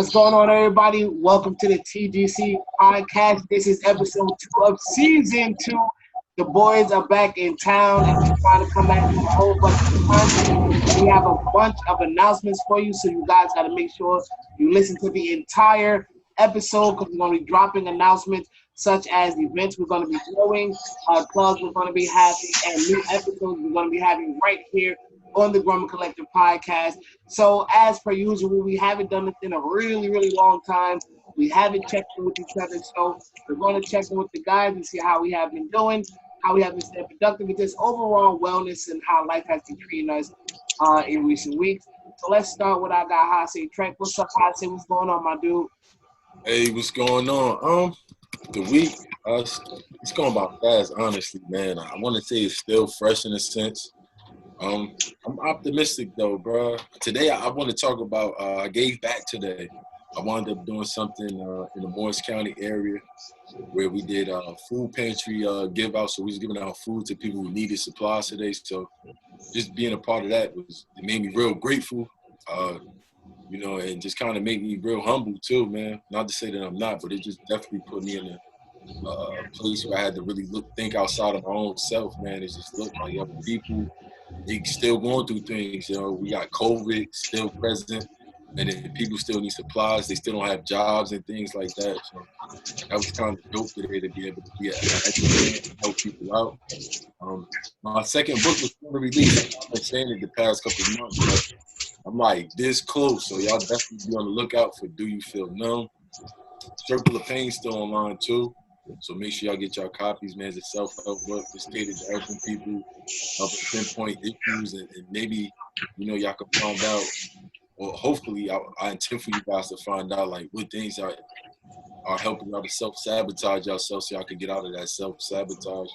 What's going on, everybody? Welcome to the TGC podcast. This is episode 2 of season 2. The boys are back in town and we're trying to come at you with a whole bunch of content. We have a bunch of announcements for you, so you guys got to make sure you listen to the entire episode because we're going to be dropping announcements such as the events we're going to be doing, clubs we're going to be having, and new episodes we're going to be having right here on the Grumman Collective podcast. So as per usual, we haven't done this in a really, really long time. We haven't checked in with each other. So we're going to check in with the guys and see how we have been doing, how we have been staying productive with this overall wellness and how life has been treating us in recent weeks. So let's start with our guy, Hase Trek. What's up, Hase? What's going on, my dude? Hey, what's going on? The week, it's going by fast, honestly, man. I want to say it's still fresh in a sense. I'm optimistic though, bro. Today I want to talk about. I gave back today. I wound up doing something in the Morris County area where we did food pantry give out. So we was giving out food to people who needed supplies today. So just being a part of that it made me real grateful. And just kind of made me real humble too, man. Not to say that I'm not, but it just definitely put me in a place where I had to really think outside of my own self, man. It just looked like other people. They still going through things, we got COVID still present, and then people still need supplies. They still don't have jobs and things like that. So that was kind of dope today to be able to be an educator and help people out. My second book was going to release. I've been saying it the past couple of months, but I'm like this close. So y'all definitely be on the lookout for Do You Feel Numb? Circle of Pain still online too. So make sure y'all get y'all copies, man. It's a self-help book. It's catered to helping people pinpoint issues and maybe, y'all can find out, or hopefully I intend for you guys to find out like what things are helping y'all to self-sabotage yourself so y'all can get out of that self-sabotage,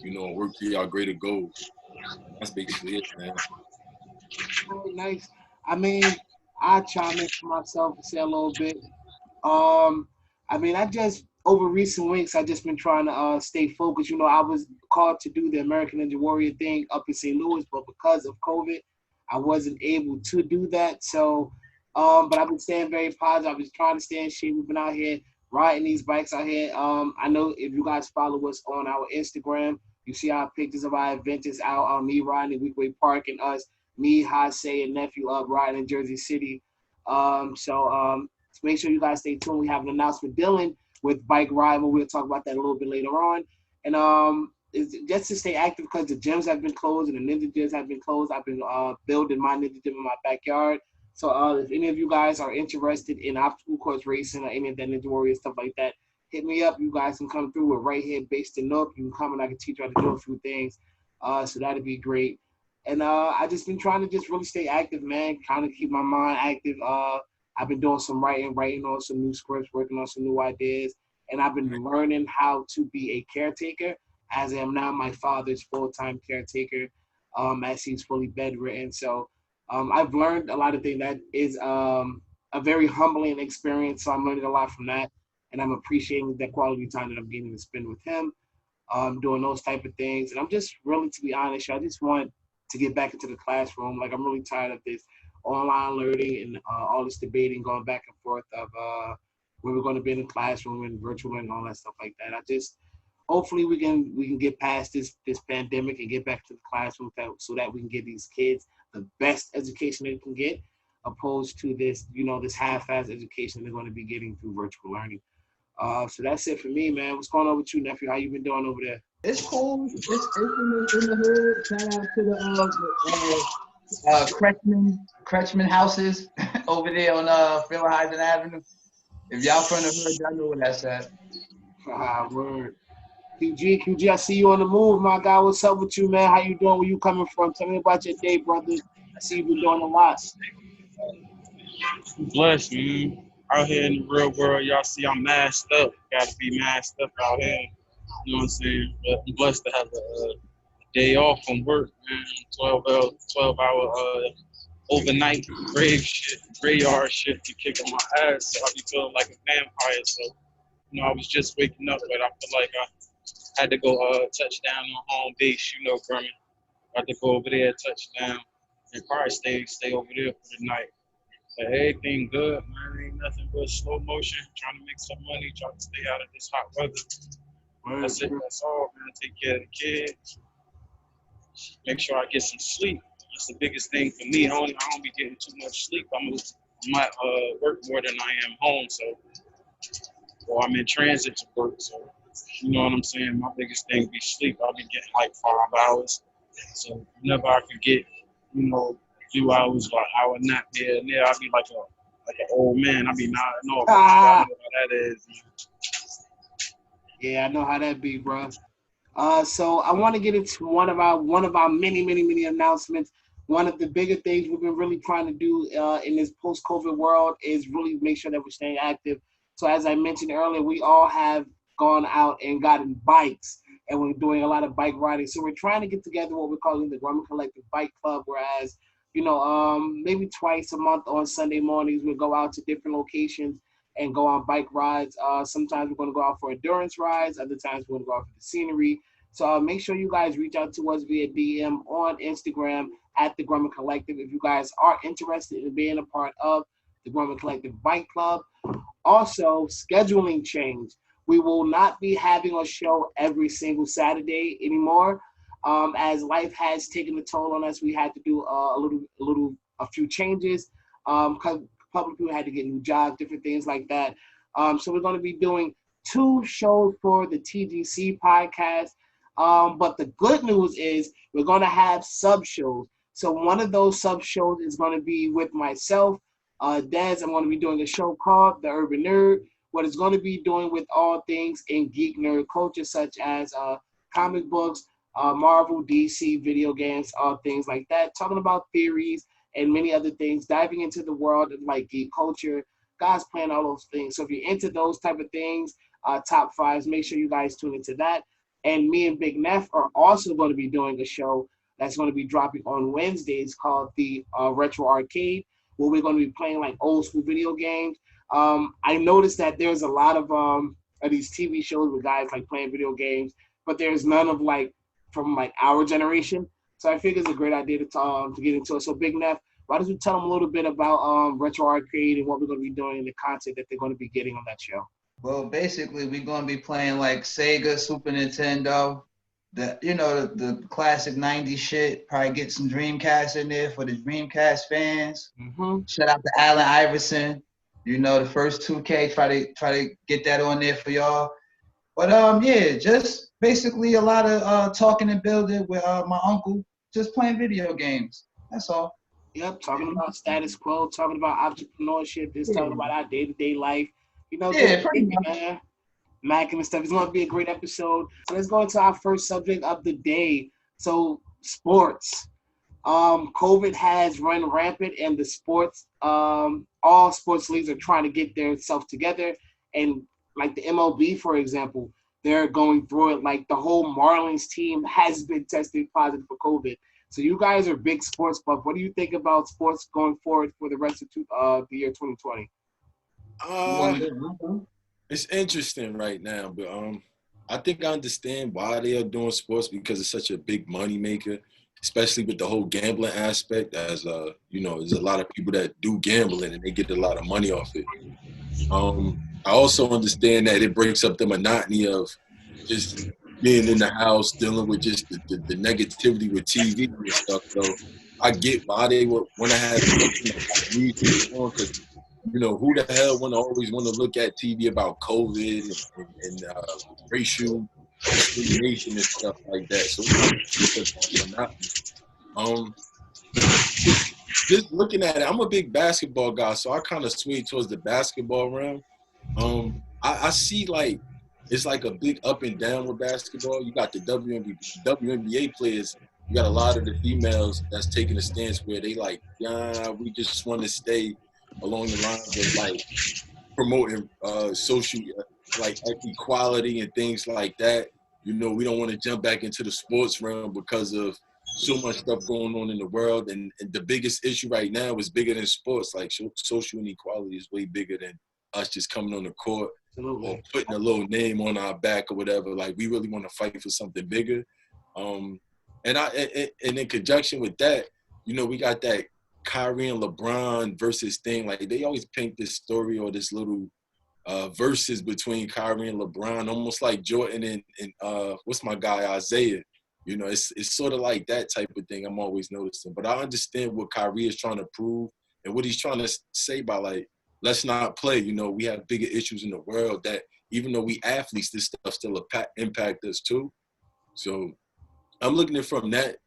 and work to y'all greater goals. That's basically it, man. Very nice. I mean, I chime in for myself and say a little bit. I just over recent weeks, I just been trying to stay focused. I was called to do the American Ninja Warrior thing up in St. Louis, but because of COVID, I wasn't able to do that. So, but I've been staying very positive. I've been trying to stay in shape. We've been out here riding these bikes out here. I know if you guys follow us on our Instagram, you see our pictures of our adventures out on me riding in Weekway Park and us, me, Hase, and nephew up riding in Jersey City. So make sure you guys stay tuned. We have an announcement dealing with bike rival. We'll talk about that a little bit later on. And it's just to stay active because the gyms have been closed and the ninja gyms have been closed. I've been building my ninja gym in my backyard. So if any of you guys are interested in obstacle course racing or any of that Ninja Warrior stuff like that, hit me up. You guys can come through. We're right here based in Nook. You can come and I can teach you how to do a few things. So that'd be great. And I just been trying to just really stay active, man, kind of keep my mind active. I've been doing some writing on some new scripts, working on some new ideas. And I've been learning how to be a caretaker, as I am now my father's full-time caretaker, as he's fully bedridden. So I've learned a lot of things. That is a very humbling experience. So I'm learning a lot from that. And I'm appreciating the quality time that I'm getting to spend with him, doing those type of things. And I'm just really, to be honest, I just want to get back into the classroom. Like, I'm really tired of this online learning and all this debating going back and forth of where we're going to be in the classroom and virtual and all that stuff like that. Hopefully we can get past this pandemic and get back to the classroom so that we can give these kids the best education they can get, opposed to this, this half-ass education they're going to be getting through virtual learning. So that's it for me, man. What's going on with you, nephew? How you been doing over there? It's cool. It's in the hood. Shout out to the Kretschmann houses over there on Philheisen Avenue. If y'all from the hood, y'all know what that's at. Word. QG, I see you on the move, my guy. What's up with you, man? How you doing? Where you coming from? Tell me about your day, brother. I see you've been doing a lot. Blessed, man. Out here in the real world, y'all see I'm masked up. Got to be masked up out here. You know what I'm saying? But I'm blessed to have a day off from work, man. 12-hour overnight graveyard shift to kick on my ass. So I be feeling like a vampire. So, I was just waking up, but I feel like I had to go touch down on home base, Grumman. I had to go over there, touch down, and probably stay over there for the night. Everything good, man. Ain't nothing but slow motion. Trying to make some money. Trying to stay out of this hot weather. Word, That's it. word. That's all, man. Take care of the kids. Make sure I get some sleep. That's the biggest thing for me. I don't be getting too much sleep. I might work more than I am home, so or I'm in transit to work. So you know what I'm saying. My biggest thing be sleep. I'll be getting like 5 hours. So whenever I can get, a few hours or hour nap here and there, I'll be like an old man. I'll be nodding off. I Ah, know how that is. yeah, I know how that be, bro. So I want to get into one of our many announcements. One of the bigger things we've been really trying to do in this post-COVID world is really make sure that we're staying active. So as I mentioned earlier, we all have gone out and gotten bikes, and we're doing a lot of bike riding. So we're trying to get together what we're calling the Grumman Collective Bike Club. Whereas, maybe twice a month on Sunday mornings we'll go out to different locations and go on bike rides. Sometimes we're going to go out for endurance rides. Other times we're going to go out for the scenery. So make sure you guys reach out to us via DM on Instagram at the Grumman Collective if you guys are interested in being a part of the Grumman Collective Bike Club. Also, scheduling change. We will not be having a show every single Saturday anymore. As life has taken a toll on us, we had to do a few changes. Because public people had to get new jobs, different things like that. So we're going to be doing 2 shows for the TGC podcast. But the good news is we're going to have sub shows. So one of those sub shows is going to be with myself, Dez. I'm going to be doing a show called The Urban Nerd. What it's going to be doing with all things in geek nerd culture, such as comic books, Marvel, DC, video games, all things like that. Talking about theories and many other things, diving into the world of like geek culture, God's plan, all those things. So if you're into those type of things, top fives, make sure you guys tune into that. And me and Big Neff are also going to be doing a show that's going to be dropping on Wednesdays called the Retro Arcade, where we're going to be playing like old school video games. I noticed that there's a lot of these TV shows with guys like playing video games, but there's none of like from like our generation. So I think it's a great idea to get into it. So Big Neff, why don't you tell them a little bit about Retro Arcade and what we're going to be doing and the content that they're going to be getting on that show? Well, basically, we're gonna be playing like Sega, Super Nintendo, the classic '90s shit. Probably get some Dreamcast in there for the Dreamcast fans. Mm-hmm. Shout out to Allen Iverson. The first 2K. Try to get that on there for y'all. But yeah, just basically a lot of talking and building with my uncle, just playing video games. That's all. Yep, talking about status quo, talking about entrepreneurship, just talking about our day-to-day life. Just Yeah, pretty thinking, much. man, Macking and stuff. It's going to be a great episode. So let's go into our first subject of the day. So sports. COVID has run rampant, and all sports leagues are trying to get themselves together. And like the MLB, for example, they're going through it. Like the whole Marlins team has been tested positive for COVID. So you guys are big sports buff. What do you think about sports going forward for the rest of the year 2020? You want Uh, to go? it's interesting right now, but I think I understand why they are doing sports because it's such a big money maker, especially with the whole gambling aspect. As there's a lot of people that do gambling and they get a lot of money off it. I also understand that it breaks up the monotony of just being in the house, dealing with just the negativity with TV and stuff. So I get why they would want to have something like news on because who the hell always want to look at TV about COVID and racial discrimination and stuff like that. So it kind of breaks up the monotony. Um, just looking at it, I'm a big basketball guy, so I kind of sway towards the basketball realm. I see like it's like a big up and down with basketball. You got the WNBA players. You got a lot of the females that's taking a stance where they like, yeah, we just want to stay along the lines of like promoting social like equality and things like that. We don't want to jump back into the sports realm because of so much stuff going on in the world. And the biggest issue right now is bigger than sports. Like social inequality is way bigger than us just coming on the court or Absolutely. putting a little name on our back or whatever. Like we really want to fight for something bigger. And in conjunction with that, we got that Kyrie and LeBron versus thing. Like they always paint this story or this little verses between Kyrie and LeBron, almost like Jordan and what's my guy Isaiah. You know, it's sort of like that type of thing I'm always noticing. But I understand what Kyrie is trying to prove and what he's trying to say by like, let's not play. You know, we have bigger issues in the world that even though we athletes, this stuff still impact us too. So I'm looking at it from that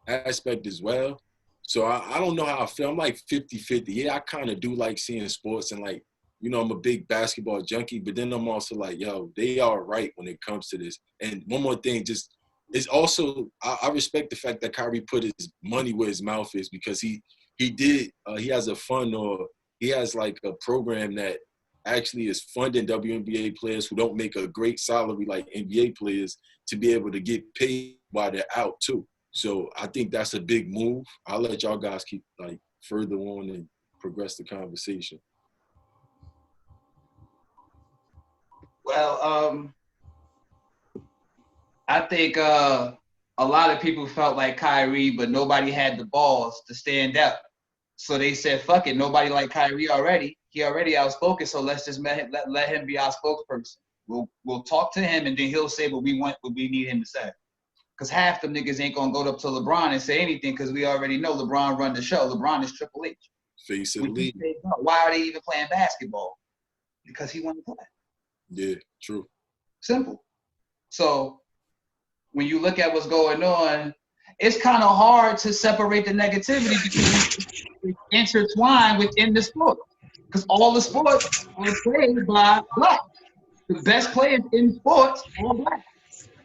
aspect as well. So I don't know how I feel. I'm like 50-50. Yeah, I kind of do like seeing sports and like, you know, I'm a big basketball junkie, but then I'm also like, yo, they are right when it comes to this. And one more thing, just it's also I respect the fact that Kyrie put his money where his mouth is because he has a fund or he has like a program that actually is funding WNBA players who don't make a great salary like NBA players to be able to get paid while they're out too. So I think that's a big move. I'll let y'all guys keep like further on and progress the conversation. Well, I think a lot of people felt like Kyrie, but nobody had the balls to stand up. So they said, fuck it, nobody like Kyrie already. He already outspoken, so let's just let him be our spokesperson. We'll talk to him, and then he'll say what we need him to say. Because half them niggas ain't going to go up to LeBron and say anything because we already know LeBron run the show. LeBron is Triple H. Face of the league. Why are they even playing basketball? Because he wanted to play. Yeah, true. Simple. So when you look at what's going on, it's kind of hard to separate the negativity because it's intertwined within the sport. Because all the sports are played by black. The best players in sports are black.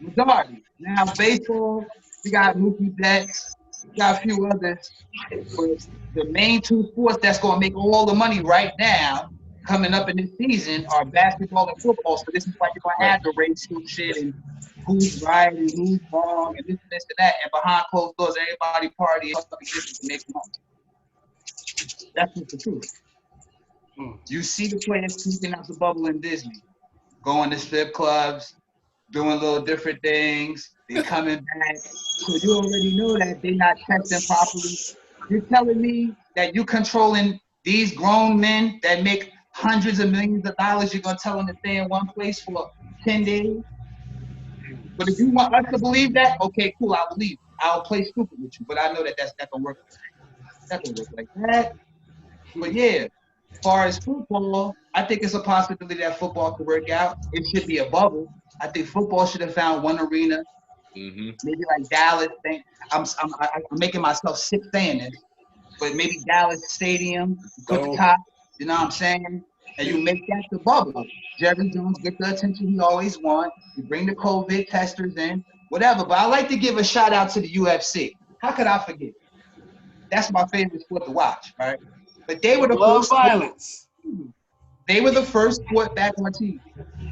Majority. Now, baseball, we got Mookie Betts, we got a few others. But the main two sports that's going to make all the money right now coming up in this season are basketball and football. So this is why you're going to have the racial shit and who's right and who's wrong and this and that. And behind closed doors, everybody partying to make money. That's just the truth. You see the players sneaking out the bubble in Disney, going to strip clubs, doing little different things. They coming back. So you already know that they're not testing properly. You're telling me that you controlling these grown men that make hundreds of millions of dollars, you're going to tell them to stay in one place for 10 days? But if you want us to believe that, okay, cool, I'll believe you. I'll play stupid with you. But I know that that's not going to work. That don't work like that. But yeah, as far as football, I think it's a possibility that football could work out. It should be a bubble. I think football should have found one arena, maybe like Dallas. I'm making myself sick saying this, but maybe Dallas Stadium, put the top, you know what I'm saying? And you make that the bubble. Jerry Jones get the attention he always wants. You bring the COVID testers in, whatever. But I like to give a shout out to the UFC. How could I forget? That's my favorite sport to watch, right? But they were the first violence. They were the first sport back on TV.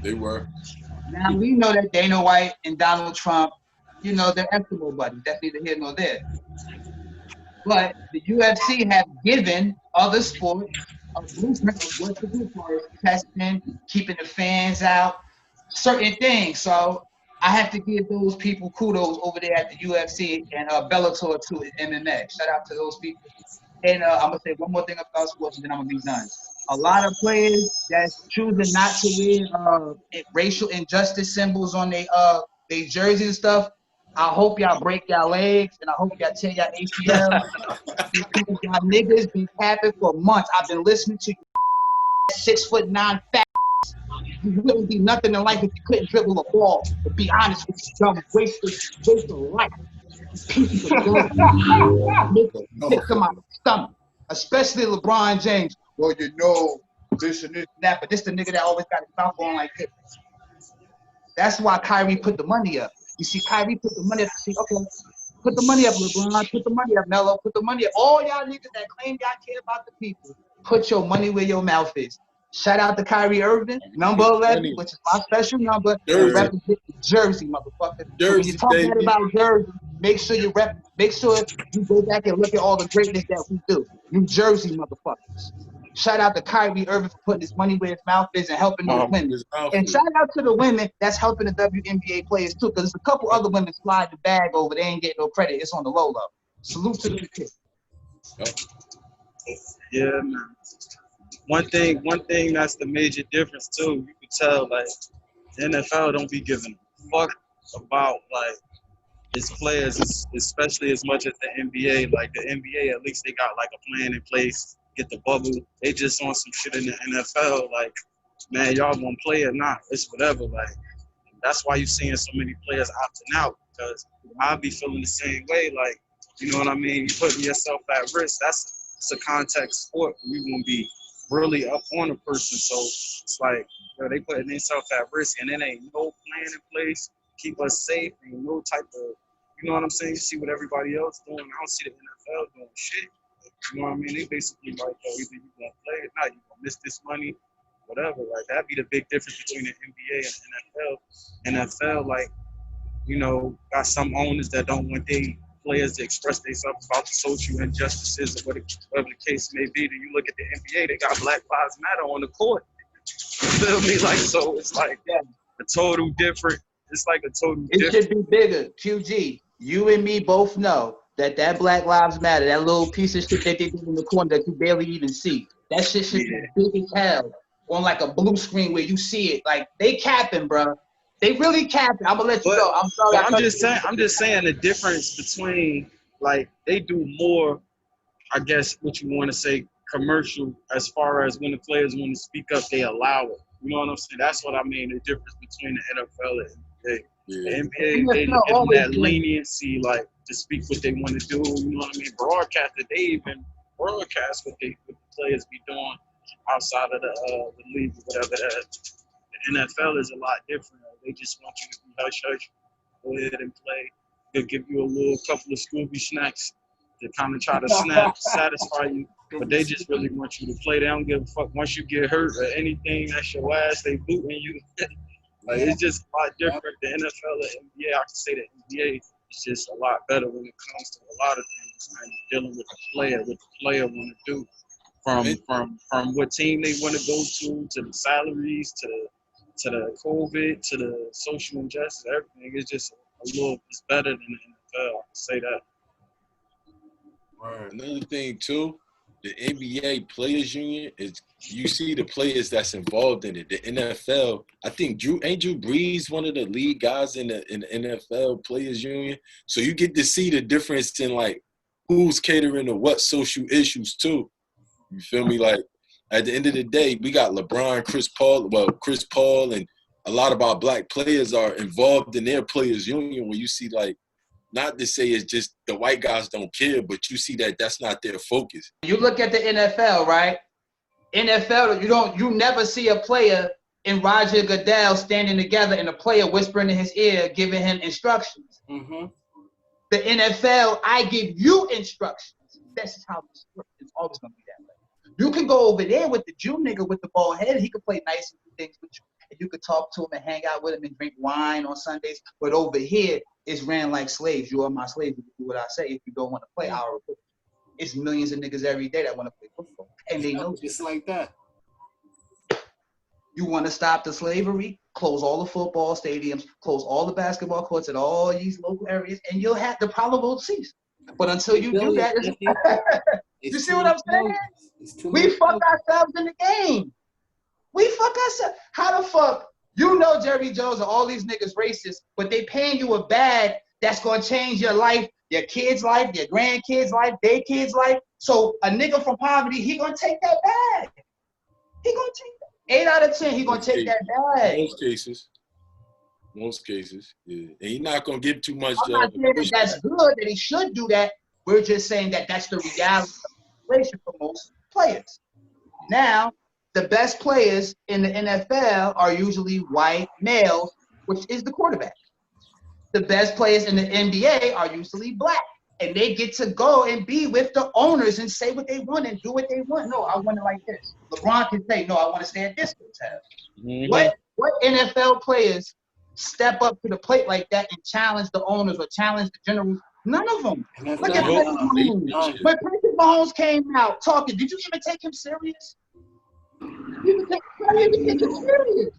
They were. Now we know that Dana White and Donald Trump, you know, they're Eskimo buddies. That's neither here nor there. But the UFC have given other sports a blueprint of what to do for testing, keeping the fans out, certain things. So I have to give those people kudos over there at the UFC and Bellator too, MMA. Shout out to those people. And I'm gonna say one more thing about sports, and then I'm gonna be done. A lot of players that's choosing not to wear racial injustice symbols on their jerseys and stuff. I hope y'all break y'all legs, and I hope y'all tear y'all ACL. Because y'all niggas been capping for months. I've been listening to you 6'9" fat. You wouldn't be nothing in life if you couldn't dribble a ball. To be honest with you, dumb waste of life. Pieces of garbage. Make it sick to my stomach. Especially LeBron James. Well, you know, this and this and that, but this the nigga that always got his mouth on like this. That's why Kyrie put the money up. You see, Kyrie put the money up to see, okay, put the money up, LeBron, put the money up, Melo, put the money up. All y'all niggas that claim y'all care about the people, put your money where your mouth is. Shout out to Kyrie Irving, number 11, which is my special number, and represent Jersey, motherfucker. So when you talk bad about Jersey, make sure you go back and look at all the greatness that we do. New Jersey, motherfuckers. Shout out to Kyrie Irving for putting his money where his mouth is and helping those women. And shout out to the women that's helping the WNBA players too, because there's a couple other women slide the bag over. They ain't getting no credit. It's on the low level. Salute to them kids. Yeah, man. One thing that's the major difference too. You can tell like the NFL don't be giving a fuck about like its players, especially as much as the NBA. Like the NBA, at least they got like a plan in place, get the bubble. They just on some shit in the NFL. Like, man, y'all gonna play or not? It's whatever. Like, that's why you seeing so many players opting out because I'll be feeling the same way. Like, you know what I mean? You putting yourself at risk. It's a contact sport. You gonna be really up on a person. So it's like, yo, they putting themselves at risk, and it ain't no plan in place. Keep us safe. Ain't no type of, you know what I'm saying? You see what everybody else doing. I don't see the NFL doing shit. You know what I mean? They basically like, yo, either you gonna play or not. You gonna miss this money, whatever. Like that'd be the big difference between the NBA and the NFL. NFL, like, you know, got some owners that don't want their players to express themselves about the social injustices or whatever the case may be. Then you look at the NBA, they got Black Lives Matter on the court. You feel me? Like, so it's like a total different. It's like a total It different. should be bigger. QG, you and me both know that Black Lives Matter, that little piece of shit that they do in the corner that you barely even see, that shit should be big as hell on like a blue screen where you see it. Like they capping, bro. They really capping. I'm gonna let you go. I'm sorry. But I'm just saying the difference between like they do more, I guess what you want to say, commercial as far as when the players want to speak up, they allow it. You know what I'm saying? That's what I mean. The difference between the NFL and the NBA. Yeah. The NBA, they give them that leniency, like to speak what they want to do. You know what I mean? Broadcasted, they even broadcast what the players be doing outside of the league or whatever. The NFL is a lot different. They just want you to be hush hush, go ahead and play. They'll give you a little couple of Scooby snacks to kind of try to satisfy you. But they just really want you to play. They don't give a fuck. Once you get hurt or anything, that's your ass. They booting you. Like it's just a lot different. The NFL and NBA, I can say the NBA is just a lot better when it comes to a lot of things. Man, you're dealing with the player, what the player want to do, from what team they want to go to the salaries, to the COVID, to the social injustice, everything. It's just it's better than the NFL. I can say that. Right. Another thing too, the NBA Players Union is you see the players that's involved in it. The NFL, I think Drew Brees one of the lead guys in the NFL Players Union. So you get to see the difference in like who's catering to what social issues too. You feel me? Like at the end of the day, we got LeBron, Chris Paul, and a lot of our black players are involved in their Players Union. Where you see like. Not to say it's just the white guys don't care, but you see that that's not their focus. You look at the NFL, right? NFL, you never see a player and Roger Goodell standing together and a player whispering in his ear, giving him instructions. Mm-hmm. The NFL, I give you instructions. This is how this works. It's always gonna be that way. You can go over there with the Jew nigga with the bald head. He could play nice and do things with you. And you could talk to him and hang out with him and drink wine on Sundays. But over here, it's ran like slaves. You are my slave. You do what I say. If you don't want to play, I'll report you. It's millions of niggas every day that want to play football. And they know just like that. You want to stop the slavery? Close all the football stadiums, close all the basketball courts in all these local areas, and you'll have the problem will cease. But until you do that, you see what I'm saying? We fuck ourselves in the game. We fuck ourselves. How the fuck? You know Jerry Jones and all these niggas racist, but they paying you a bag that's gonna change your life, your kids' life, your grandkids' life, their kids' life. So a nigga from poverty, he gonna take that bag. He gonna take that. 8 out of 10, he gonna take that bag. Most cases, yeah. And he's not gonna give too much. I'm not saying that that's good, that he should do that. We're just saying that that's the reality of the situation for most players. Now, the best players in the NFL are usually white males, which is the quarterback. The best players in the NBA are usually black. And they get to go and be with the owners and say what they want and do what they want. No, I want it like this. LeBron can say, no, I want to stay at this hotel. Mm-hmm. What NFL players step up to the plate like that and challenge the owners or challenge the generals? None of them. Look at Patrick Mahomes. When Patrick Mahomes came out talking, did you even take him serious? You even take him serious.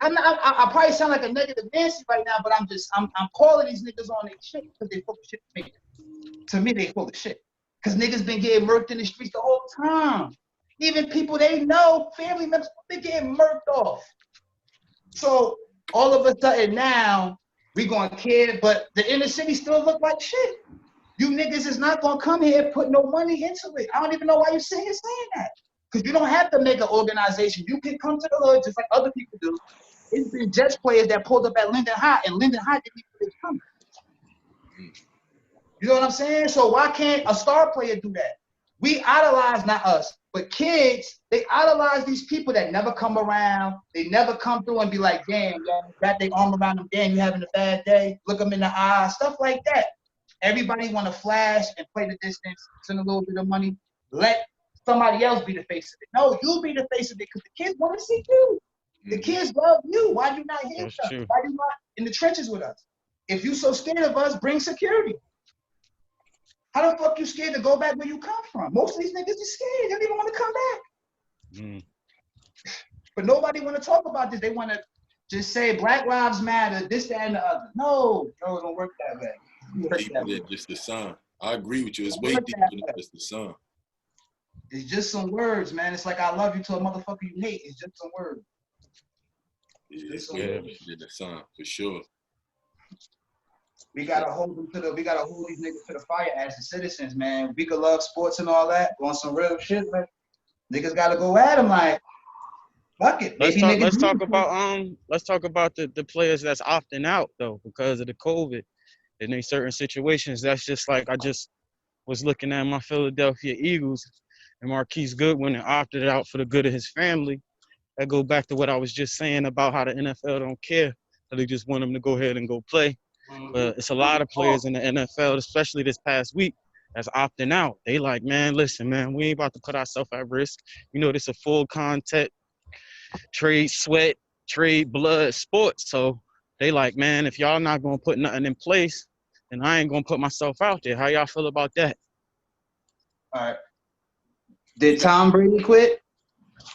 I probably sound like a negative Nancy right now, but I'm calling these niggas on their shit because they full of shit to me. To me, they full of shit. Because niggas been getting murked in the streets the whole time. Even people they know, family members, been getting murked off. So all of a sudden now, we gonna care, but the inner city still look like shit. You niggas is not gonna come here and put no money into it. I don't even know why you sitting here saying that. Because you don't have to make an organization. You can come to the hood just like other people do. It's been Jets players that pulled up at Linden High, and Linden High didn't even come. You know what I'm saying? So why can't a star player do that? We idolize, not us, but kids, they idolize these people that never come around. They never come through and be like, damn, yo, wrap their arm around them, damn, you having a bad day, look them in the eye, stuff like that. Everybody want to flash and play the distance, send a little bit of money, let somebody else be the face of it. No, you be the face of it because the kids want to see you. The kids love you. Why you not here with us? Why you not in the trenches with us? If you so scared of us, bring security. How the fuck you scared to go back where you come from? Most of these niggas are scared. They don't even want to come back. But nobody want to talk about this. They want to just say Black Lives Matter, this, that, and the other. No, it don't work that way. Deeper than just the sun. I agree with you. It's way deeper than just the sun. It's just some words, man. It's like I love you to a motherfucker you hate. It's just some words. It's way deeper than the sun, for sure. We gotta hold them to we gotta hold these niggas to the fire as the citizens, man. We could love sports and all that, on some real shit, man. Niggas gotta go at them like, fuck it. Let's talk about the players that's opting out though because of the COVID. And in certain situations, that's just like I just was looking at my Philadelphia Eagles and Marquise Goodwin and opted out for the good of his family. That go back to what I was just saying about how the NFL don't care. They just want them to go ahead and go play. But it's a lot of players in the NFL, especially this past week, that's opting out. They like, man, listen, man, we ain't about to put ourselves at risk. You know, this a full contact, trade sweat, trade blood sport. So they like, man, if y'all not going to put nothing in place, then I ain't going to put myself out there. How y'all feel about that? All right. Did Tom Brady quit?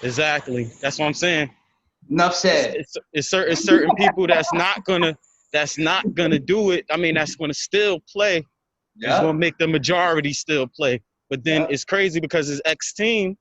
Exactly. That's what I'm saying. Enough said. It's certain people that's not gonna do it. I mean, that's gonna still play. It's gonna make the majority still play. But then it's crazy because his ex team,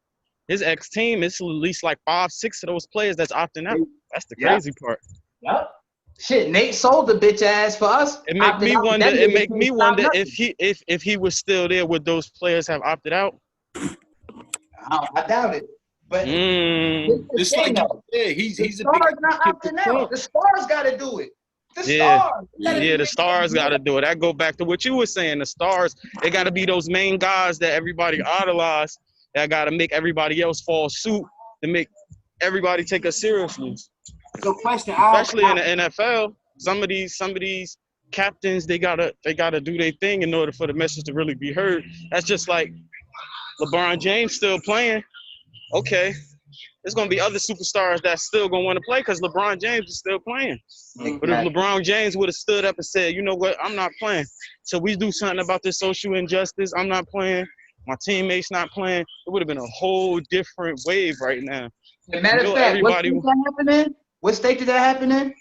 it's at least like 5-6 of those players that's opting out. That's the crazy part. Yep. Shit, Nate sold the bitch ass for us. It make me wonder. If he was still there, would those players have opted out? I doubt it. But it's like he's the stars not opting out. The stars got to do it. The stars got to do it. That go back to what you were saying. The stars, they got to be those main guys that everybody idolize. That got to make everybody else fall suit to make everybody take us seriously. So question, especially in the NFL, some of these captains they gotta do their thing in order for the message to really be heard. That's just like LeBron James still playing. Okay, there's gonna be other superstars that's still gonna want to play because LeBron James is still playing. Exactly. But if LeBron James would have stood up and said, you know what, I'm not playing. So we do something about this social injustice. I'm not playing. My teammates not playing. It would have been a whole different wave right now. As a matter of fact, what state did that happen in?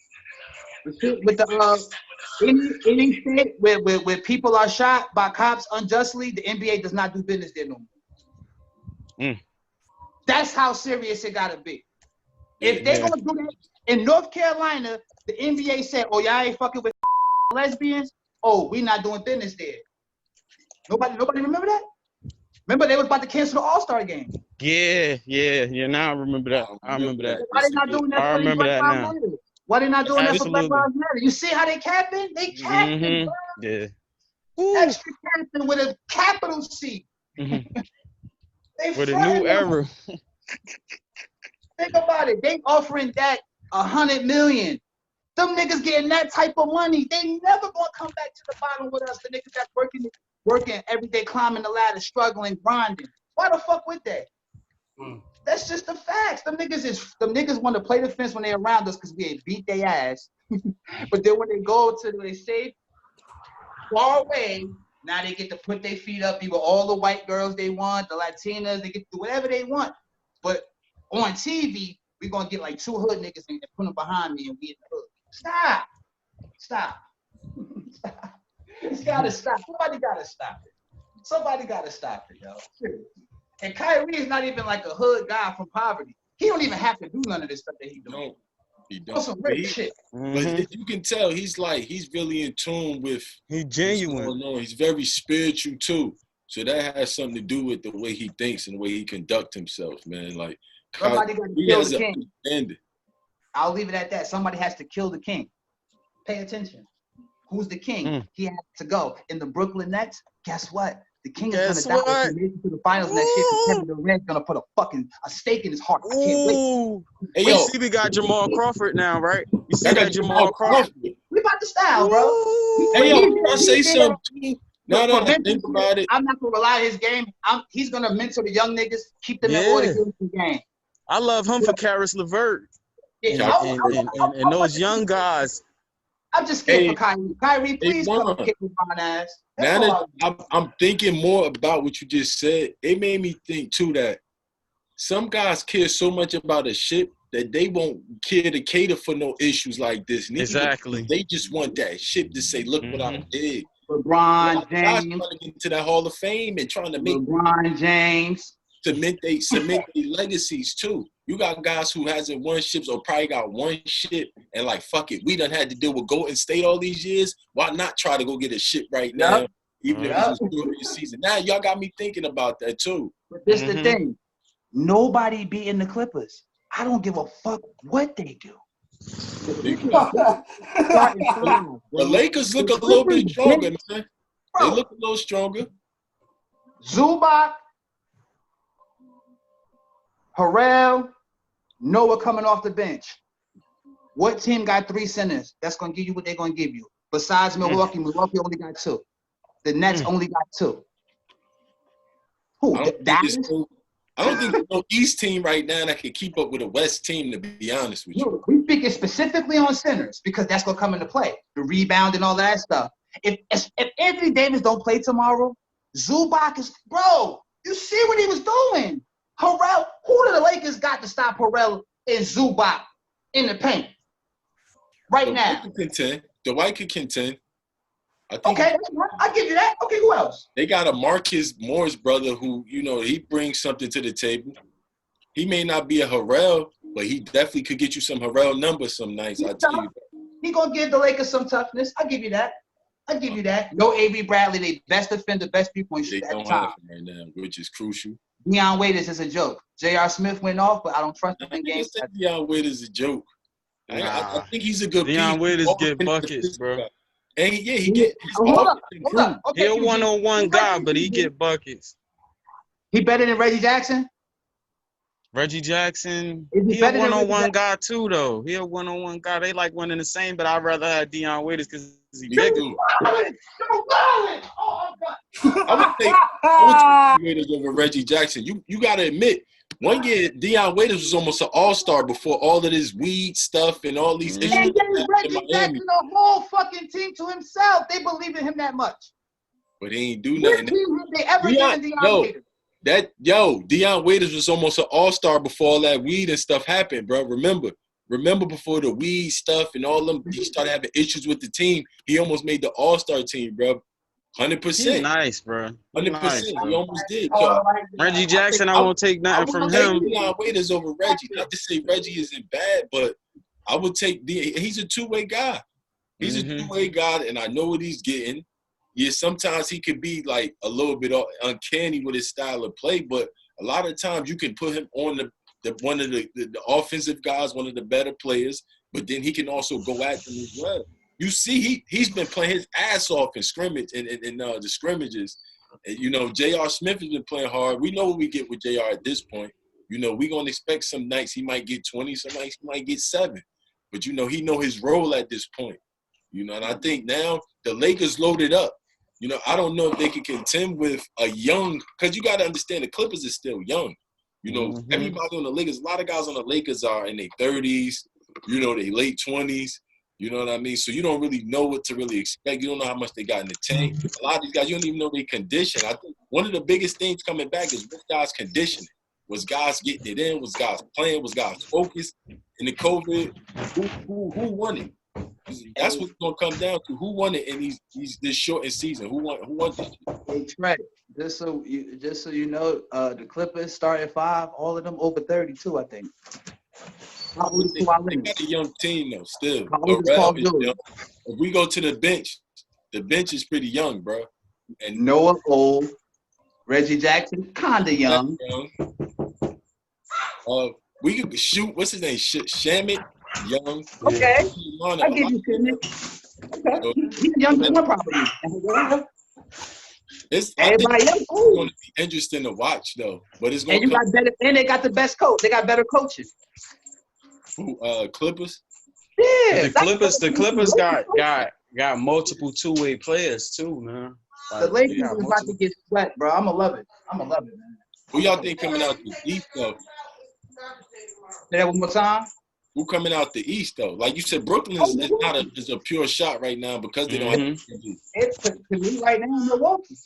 With the any state where people are shot by cops unjustly, the NBA does not do business there no more. That's how serious it gotta be. If they're gonna do that in North Carolina, the NBA said, "Oh, y'all ain't fucking with lesbians. Oh, we not doing business there." Nobody remember that? Remember they was about to cancel the All-Star game. Yeah. Now I remember that. I remember that. Why they not doing that? I remember that now. Why they not doing that for Black Lives Matter? You see how they capping? They capping. Yeah. Extra capping with a capital C. For the new era. Think about it. They offering that $100 million. Them niggas getting that type of money. They never gonna come back to the bottom with us. The niggas that's working every day, climbing the ladder, struggling, grinding. Why the fuck would they? That's just the facts. Them niggas want to play the fence when they around us because we ain't beat their ass. But then when they go to they safe, far away, now they get to put their feet up, be with all the white girls they want, the Latinas, they get to do whatever they want. But on TV, we're gonna get like 2 hood niggas and put them behind me and we in the hood. Stop. It's gotta stop. Somebody gotta stop it. Somebody got to stop it, yo. Seriously. And Kyrie is not even like a hood guy from poverty. He don't even have to do none of this stuff that he doing. No, he On some don't. real shit. But you can tell he's really in tune with He what's genuine. going on. He's very spiritual too. So that has something to do with the way he thinks and the way he conducts himself, man. Like Somebody got to he kill has the an king. understanding. I'll leave it at that. Somebody has to kill the king. Pay attention. Who's the king? He has to go. In the Brooklyn Nets, guess what? The king is gonna die if he makes it to the finals next year. Kevin Durant's gonna put a stake in his heart. I can't wait. Ooh. Hey, We yo, see we got Jamal Crawford now, right? You see I that got Jamal Crawford? We about to style, bro. Hey, yo, He's can I say something too? Now that I think about it, I'm not gonna rely on his game. He's gonna mentor the young niggas, keep them in order, give them some game. I love him for Karis LeVert Yeah, and those young guys. I'm just scared for Kyrie. Kyrie, please come Juan, kick his fine ass. now that I'm thinking more about what you just said, it made me think too that some guys care so much about a ship that they won't care to cater for no issues like this. And Exactly. They just want that ship to say, look what I did. LeBron James. Guys trying to get into that Hall of Fame and trying to make LeBron James. cement their legacies too. You got guys who hasn't won ships or probably got one ship and like, fuck it, we done had to deal with Golden State all these years. Why not try to go get a ship right now, even if it's just during the season? Now y'all got me thinking about that too. But this the thing. Nobody beating the Clippers. I don't give a fuck what they do. The Lakers look a little bit stronger, man. They look a little stronger. Zubac, Harrell, Noah coming off the bench. What team got 3 centers that's going to give you what they're going to give you? Besides Milwaukee, Milwaukee only got 2. The Nets only got 2. Who? I don't think there's no East team right now that can keep up with a West team, to be honest with you. No, we speaking specifically on centers because that's going to come into play. The rebound and all that stuff. If Anthony Davis don't play tomorrow, Zubac is, bro, you see what he was doing. Harrell, who do the Lakers got to stop Harrell and Zubac in the paint right now? Dwight could contend. Okay, I'll give you that. Okay, who else? They got a Marcus Morris brother who, he brings something to the table. He may not be a Harrell, but he definitely could get you some Harrell numbers some nights, I tell you. He going to give the Lakers some toughness. I'll give you that. No A.B. Bradley, they best defender, best three-point shooter at the time. Right now, which is crucial. Deion Waiters is a joke. J.R. Smith went off, but I don't trust him in games. Deion Waiters is a joke. I think he's a good Deion Waiters get buckets, bro. And he get. Hold up. Okay, he a one-on-one guy, but he get buckets. He better than Reggie Jackson? Reggie Jackson, he a one-on-one guy too, though. He a one-on-one guy. They like one and the same, but I'd rather have Deion Waiters because he bigger. I would take Waiters over Reggie Jackson. You got to admit, one year Deion Waiters was almost an all-star before all of this weed stuff and all these issues. And then Reggie Jackson, the whole fucking team to himself. They believe in him that much. But he ain't do nothing. What team have they ever given Deion Waiters? Deion Waiters was almost an all-star before all that weed and stuff happened, bro. Remember before the weed stuff and all them, he started having issues with the team. He almost made the all-star team, bro. 100%. He's nice, bro. 100%. Nice, bro. He almost did. Reggie Jackson, I won't take nothing from him. Deion Waiters over Reggie. Not to say Reggie isn't bad, but I would take he's a two-way guy. He's a two-way guy, and I know what he's getting. Yeah, sometimes he could be like a little bit uncanny with his style of play, but a lot of times you can put him on one of the offensive guys, one of the better players, but then he can also go at them as well. You see, he's been playing his ass off in scrimmage in the scrimmages. And, J.R. Smith has been playing hard. We know what we get with J.R. at this point. We're going to expect some nights he might get 20, some nights he might get 7. But, he know his role at this point. And I think now the Lakers loaded up. I don't know if they can contend with a young – because you got to understand the Clippers is still young. Everybody on the Lakers, a lot of guys on the Lakers are in their 30s, their late 20s. You know what I mean? So you don't really know what to really expect. You don't know how much they got in the tank. A lot of these guys, you don't even know their condition. I think one of the biggest things coming back is what guys' conditioning. Was guys getting it in? Was guys playing? Was guys focused? In the COVID, who won it? That's what's gonna come down to. Who won it in this shortened season? Who won this? Hey, Trey, Just so you know, the Clippers start at 5. All of them over 32, I think. How old is They Kawhi got Leonard? a young team though. Still, How old is Pharrell Paul is George? young. If we go to the bench is pretty young, bro. And Noah old. Reggie Jackson, kinda young. We could shoot. What's his name? Shamit, young. Okay, Lana, I a give lot you of credit. Okay, So, he's a young one probably. I think Everybody else it's old. going to be interesting to watch though. But it's And going you to come got better, and they got the best coach. They got better coaches. to Clippers. Yeah, The Clippers got multiple two-way players too, man. the Like, they Lakers got is about to multiple. get sweat, bro. I'ma love it, man. Who y'all think coming out the East though? Say that one more time. Who coming out the East though? Like you said, Brooklyn is not a pure shot right now because they don't have KD. It's to me right now, Milwaukee.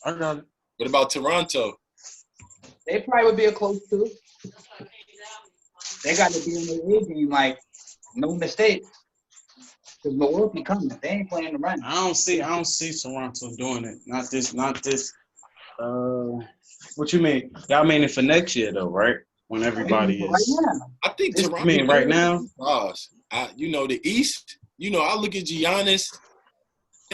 I got it. What about Toronto? They probably would be a close two. They got to be in the A game, like no mistakes. Cause Milwaukee coming, they ain't playing the run. I don't see Toronto doing it. Not this. What you mean? Y'all mean it for next year though, right? When everybody Right is. now. I think This, Toronto. you mean right now? The East. I look at Giannis,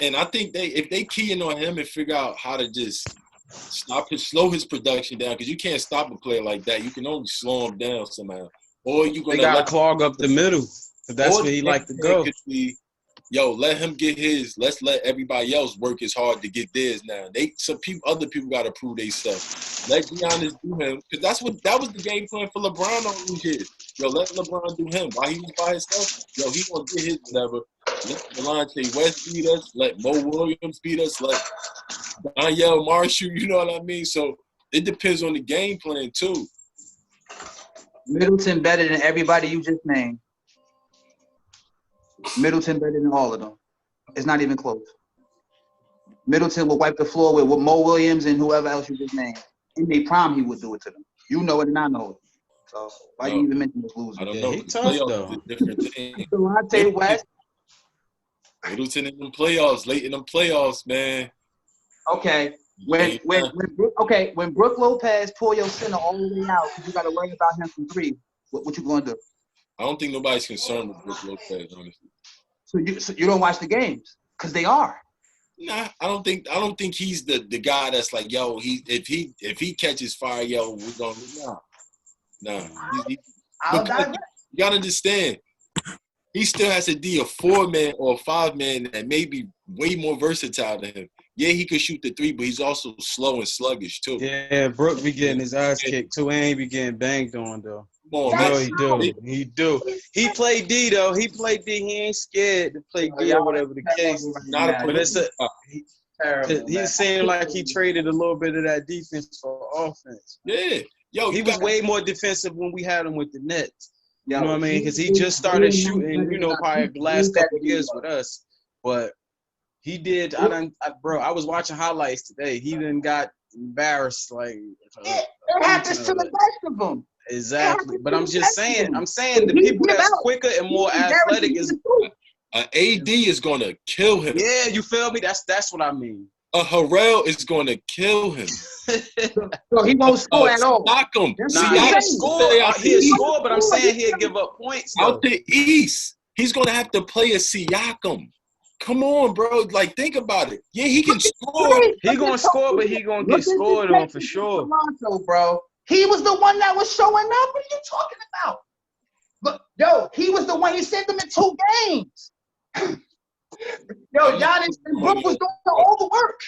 and I think if they keying on him and figure out how to just slow his production down, because you can't stop a player like that. You can only slow him down somehow, or you They gotta clog up the middle. That's where he like to go. Could be, let him get his. Let's let everybody else work as hard to get theirs now. Other people got to prove themselves. Let Giannis do him, because that was the game plan for LeBron all these years. Let LeBron do him while he was by himself. He gonna get his whatever. Let Delonte West beat us. Let Mo Williams beat us. Let Danielle Marshall. You know what I mean? So it depends on the game plan too. Middleton better than everybody you just named. Middleton better than all of them. It's not even close. Middleton will wipe the floor with Mo Williams and whoever else you just named. In their prime, he would do it to them. You know it and I know it. So why you even mention this loser? I don't know. He tough though. Different thing. Delonte West. Middleton in them playoffs, late in them playoffs, man. Okay. When Brook Lopez pull your center all the way out, you got to worry about him from three. What you going to do? I don't think nobody's concerned with Brook Lopez, honestly. So you don't watch the games because they are. Nah, I don't think he's the guy that's like, if he catches fire, we're gonna nah. You gotta understand, he still has to be a 4-man or a 5-man that may be way more versatile than him. Yeah, he could shoot the 3, but he's also slow and sluggish too. Yeah, Brooke be getting his ass kicked too, and he be getting banged on though. Come on, man. He do. He played D though. He played D. He ain't scared to play D or whatever the case. But he seemed like he traded a little bit of that defense for offense. Yeah. He was way more defensive when we had him with the Nets. You know what I mean? Because he just started shooting, probably the last couple of years with us. But he did. I was watching highlights today. He done got embarrassed. Like it happens to the best of them. Exactly. But I'm saying the people that's quicker and more athletic is. AD is gonna kill him. Yeah, you feel me? That's what I mean. Harrell is gonna kill him. So he won't score at all. Knock him. He'll score, but I'm saying he'll give up points. Out the East, he's gonna have to play a Siakam. Come on, bro. Like, think about it. Yeah, he can score. He gonna score, but he gonna get scored on for sure. Toronto, bro. He was the one that was showing up. What are you talking about? But he was the one. He sent them in 2 games. Giannis and Brook was doing all the work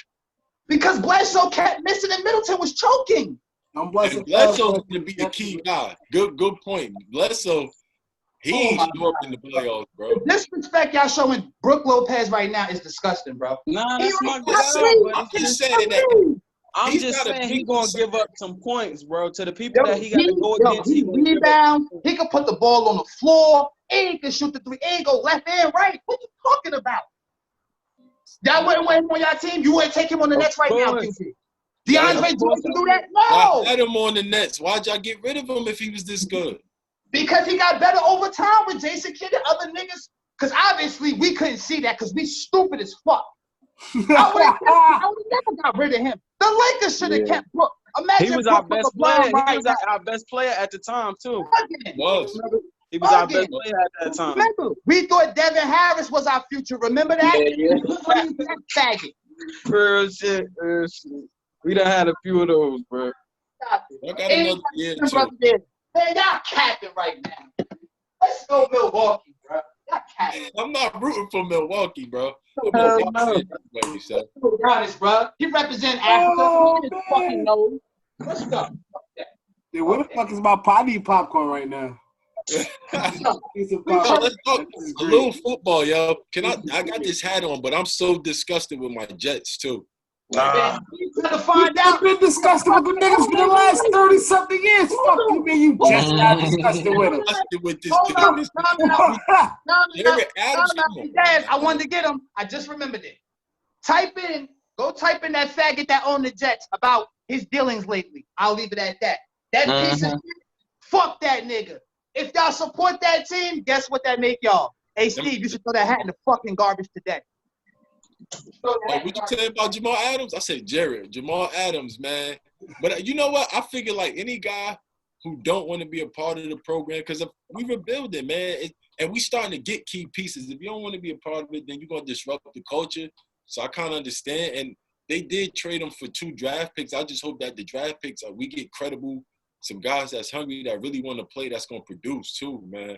because Bledsoe kept missing and Middleton was choking. And Bledsoe's going to be the key guy. Good point. Bledsoe, he ain't showing up in the playoffs, bro. The disrespect y'all showing Brook Lopez right now is disgusting, bro. Nah, that's my guy. I'm just saying that. I'm just saying he's going to give up some points, bro, to the people that he got to go against. He rebound. He can put the ball on the floor. And he can shoot the 3. And go left and right. What you talking about? Y'all wouldn't want him on y'all team? You wouldn't take him on the Nets right now, QT? DeAndre Jordan can do that? No. Why let him on the Nets? Why'd y'all get rid of him if he was this good? Because he got better over time with Jason Kidd and other niggas. Because obviously we couldn't see that because we stupid as fuck. I would have never got rid of him. The Lakers should have kept Brook. Imagine He was our Brook with best LeBron player. He right was now. our best player at the time too. Was. He was our best player at that time. Remember, we thought Devin Harris was our future. Remember that? Yeah. That faggot. Real shit, real shit. We done had a few of those, bro. Stop it. I got another year too. Man, y'all capping right now. Let's go Milwaukee, bro. Y'all capping. I'm not rooting for Milwaukee, bro. Hell no. Like you said. Be honest, bro. He represent Africa. Oh, He just man. fucking knows. Let's go. Dude, where the fuck is my pot? I need popcorn right now. Piece of Yo, popcorn. let's talk This is a great. little football, yo. I got this hat on, but I'm so disgusted with my Jets too. Man, you gotta find out. I've been disgusted with the niggas for the last 30-something years. Fuck you, man. You just not disgusted with them. Disgusted with this Hold on. dude. No. Jared Adams, come on. Yes, I wanted to get him. I just remembered it. Go type in that faggot that owned the Jets about his dealings lately. I'll leave it at that. That piece of shit, fuck that nigga. If y'all support that team, guess what that make y'all? Hey, Steve, you should throw that hat in the fucking garbage today. What you say about Jamal Adams? I said Jamal Adams, man. But you know what? I figure like any guy who don't want to be a part of the program, because we rebuilding, man, and we starting to get key pieces. If you don't want to be a part of it, then you're gonna disrupt the culture. So I kind of understand. And they did trade them for 2 draft picks. I just hope that the draft picks we get credible, some guys that's hungry that really want to play, that's gonna produce too, man.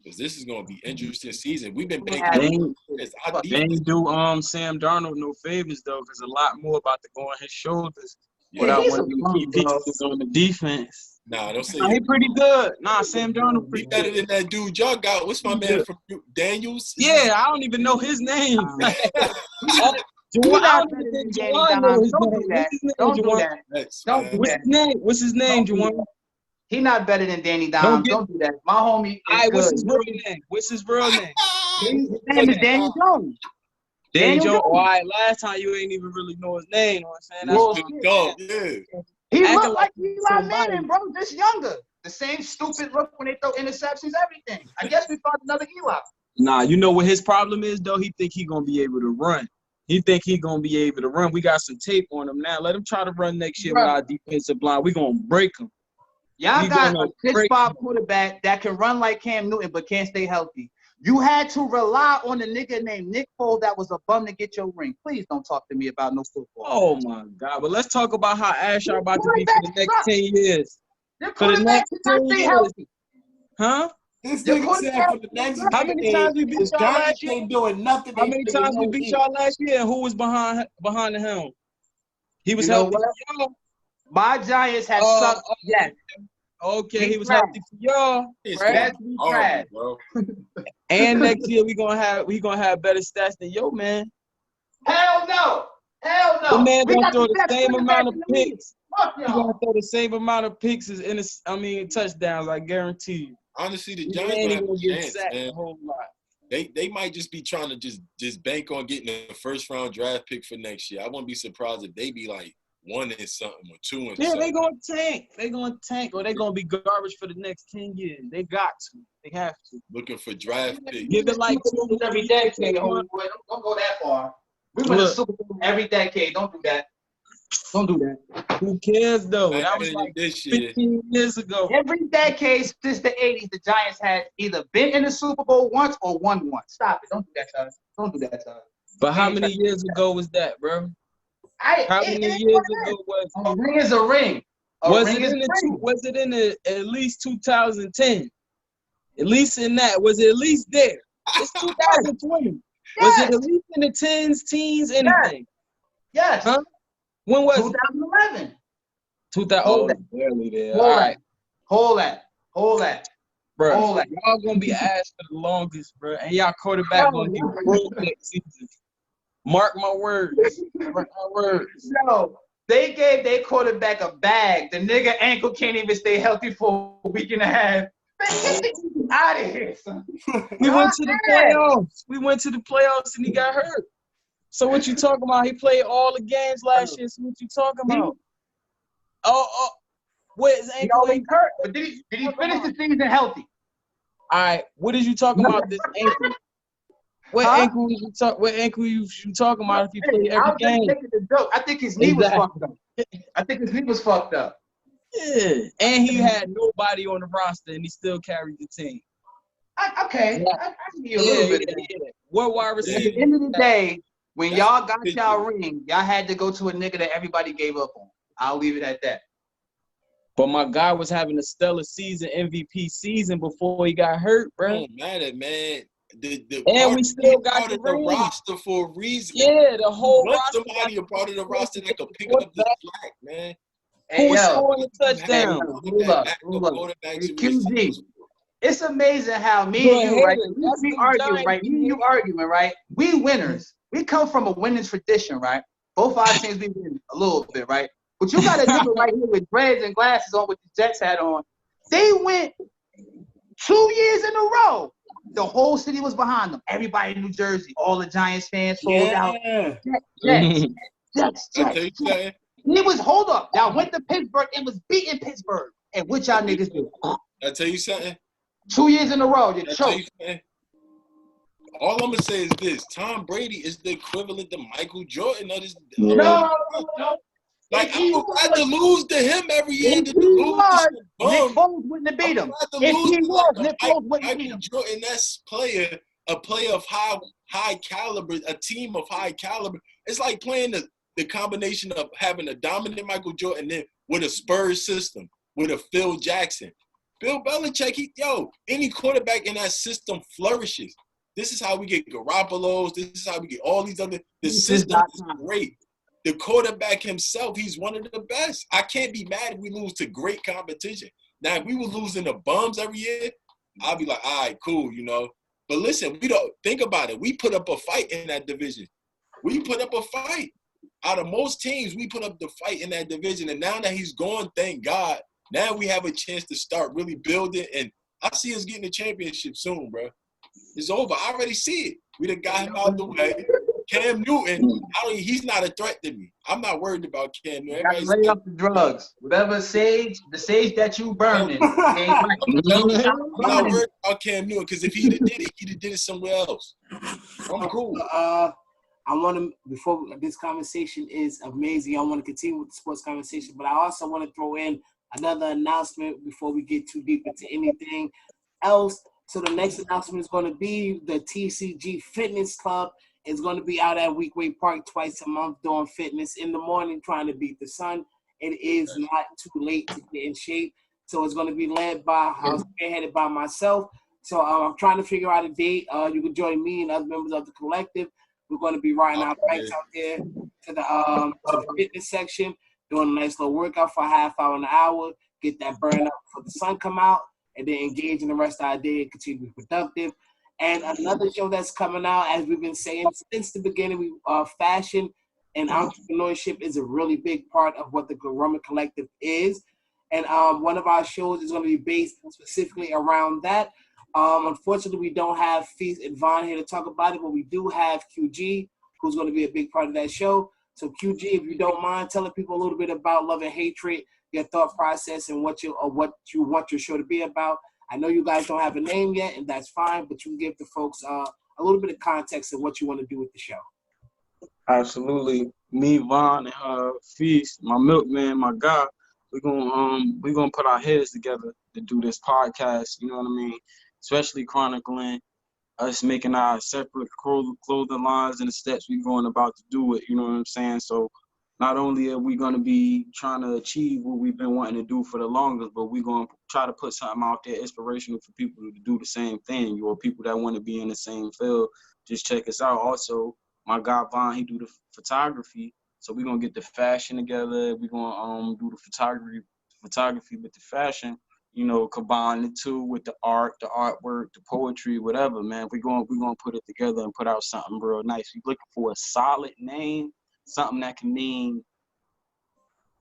Because this is gonna be interesting season. We've been banking. They ain't do Sam Darnold no favors though, because a lot more about to go on his shoulders without one of the key pieces on the defense. Nah, don't say He pretty good. Nah, Sam Darnold pretty he better good. than that dude y'all got. What's my man from Daniels? Yeah, I don't even know his name. You're not better than Danny Dimes. Don't do that. Don't do that. Don't do that. What's his name, Juwan? He not better than Danny Dimes. Don't do that. My homie is What's good. his real name? What's his real name? His name is Danny Jones. Danny Jones. Jones. All right, last time you ain't even really know his name. You know what I'm saying? Well, That's Yeah. He Acting looked like like Eli somebody. Manning, bro, just younger. The same stupid look when they throw interceptions, everything. I guess we found another Eli. Nah, you know what his problem is though? He think he gonna be able to run. He think he gonna be able to run. We got some tape on him now. Let him try to run next year with our defensive line. We gonna break him. Y'all got a 6'5" quarterback that can run like Cam Newton but can't stay healthy. You had to rely on a nigga named Nick Foles that was a bum to get your ring. Please don't talk to me about no football. Oh my God! But let's talk about how Ash are about to be for the next 10 years. For the next 10 years, huh? This nigga said for the next How many times we beat y'all last year? ain't doing nothing. How many times we beat y'all last year? And who was behind the helm? He was healthy for y'all. My Giants have sucked. Yes. Okay, he was healthy for y'all. That's trash. Bro. And next year we gonna have better stats than yo, man. Hell no. Hell no. The man We gonna got throw the the best same quarterback amount of in the league. picks. Fuck He y'all. gonna throw the same amount of picks as touchdowns. I guarantee you. Honestly, the He Giants ain't gonna have gonna a get chance, sacked man. a whole lot. They might just be trying to just bank on getting a first-round draft pick for next year. I wouldn't be surprised if they be like 1 and something or 2 and Yeah, something. they gonna tank. They gonna tank, or they gonna be garbage for the next 10 years. They got to. They have to. Looking for draft picks. Give it like 2 more every years. decade. Don't go that far. We win a Super Bowl every decade. Don't do that. Don't do that. Who cares though? Man, That was like this year. 15 years ago. Every decade since the 80s, the Giants had either been in the Super Bowl once or won once. Stop it. Don't do that, son. Don't do that, son. But how many years ago was that, bro? How many years ago was it? A ring is a ring. Was it in the at least 2010? At least in that. Was it at least there? It's 2020. Was it at least in the teens, anything? Yes. Huh? When was 2011. 2000? Hold that. Barely there. Hold All that. right. Hold that. Bro, Hold that. y'all gonna be ass for the longest, bro. And y'all quarterback gonna be broke next season. Mark my words. Mark my words. No, they gave their quarterback a bag. The nigga ankle can't even stay healthy for a week and a half. Man, get the out of here, son. We went to the playoffs. We went to the playoffs and he got hurt. So what you talking about? He played all the games last year. So what you talking about? What is He ankle? always hurt, but did he finish the season healthy? All right. What is you talking about this ankle? What Huh? ankle you talk? What ankle you talking about if he Hey, play I every was just game? making the joke. I think his knee was fucked up. I think his knee was fucked up. Yeah, and he had nobody on the roster, and he still carried the team. Okay, Yeah, I can give you a little bit of that. yeah. What wide At receiver? the end of the day, when That's y'all got ridiculous. y'all ring, y'all had to go to a nigga that everybody gave up on. I'll leave it at that. But my guy was having a stellar season, MVP season before he got hurt, bro. Don't matter, man. The And we still got part the of the ring. roster for a reason. Yeah, the whole Want roster. somebody a part of the roster that could pick up the slack, man. Hey, Who was yo, scoring the touchdown? hold up. Hey, QG. It's amazing how me and you, right? We arguing, right? Me and you arguing, right? We winners. We come from a winning tradition, right? Both our teams we win a little bit, right? But you got a nigga right here with dreads and glasses on with the Jets hat on. They went 2 years in a row. The whole city was behind them. Everybody in New Jersey, all the Giants fans sold out. Jets. I tell you something. It was, hold up. Y'all went to Pittsburgh and was beating Pittsburgh. And what y'all niggas do? I tell you something. 2 years in a row, you I tell you choked. something. All I'm gonna say is this: Tom Brady is the equivalent to Michael Jordan of this. No. Like I would rather lose to him every year than to If he lose to was, some Nick bum. Foles wouldn't have beat him. I'd rather If lose he to was, like Nick a Foles wouldn't beat Michael him. Jordan-esque player, a player of high caliber, a team of high caliber. It's like playing the combination of having a dominant Michael Jordan then with a Spurs system, with a Phil Jackson. Bill Belichick, any quarterback in that system flourishes. This is how we get Garoppolo's. This is how we get all these other. The system is great. The quarterback himself, he's one of the best. I can't be mad if we lose to great competition. Now, if we were losing to bums every year, I'd be like, all right, cool, But listen, we don't think about it. We put up a fight in that division. We put up a fight. Out of most teams, we put up the fight in that division. And now that he's gone, thank God, now we have a chance to start really building. And I see us getting a championship soon, bro. It's over. I already see it. We done got him out the way. Cam Newton, he's not a threat to me. I'm not worried about Cam Newton. Gotta lay up the drugs. Whatever the sage that you burning. Ain't right. I'm not worried about Cam Newton because if he'd have did it, he'd have did it somewhere else. I'm cool. I want to, before this conversation is amazing, I want to continue with the sports conversation, but I also want to throw in another announcement before we get too deep into anything else. So the next announcement is going to be the TCG Fitness Club is going to be out at Weekway Park twice a month doing fitness in the morning, trying to beat the sun. It is not too late to get in shape. So it's going to be spearheaded by myself. So I'm trying to figure out a date. You can join me and other members of the collective. We're going to be riding our bikes out there to the fitness section, doing a nice little workout for a half hour, an hour, get that burn up before the sun come out, and then engage in the rest of our day and continue to be productive. And another show that's coming out, as we've been saying since the beginning, fashion and entrepreneurship is a really big part of what the Roman Collective is. And one of our shows is going to be based specifically around that. Unfortunately, we don't have Feast and Vaughn here to talk about it, but we do have QG, who's going to be a big part of that show. So QG, if you don't mind telling people a little bit about Love and Hatred, your thought process, and what you want your show to be about. I know you guys don't have a name yet, and that's fine, but you can give the folks a little bit of context of what you want to do with the show. Absolutely. Me, Vaughn, and Feast, my milkman, my guy, we're gonna put our heads together to do this podcast, you know what I mean? Especially chronicling us making our separate clothing lines and the steps we're going about to do it, you know what I'm saying? So not only are we going to be trying to achieve what we've been wanting to do for the longest, but we're going to try to put something out there inspirational for people to do the same thing, or people that want to be in the same field. Just check us out. Also, my guy Vaughn, he do the photography, so we're going to get the fashion together. We're going to do the photography with the fashion, combine the two with the art, the artwork, the poetry, whatever, man. We're going to put it together and put out something real nice. We're looking for a solid name, something that can mean,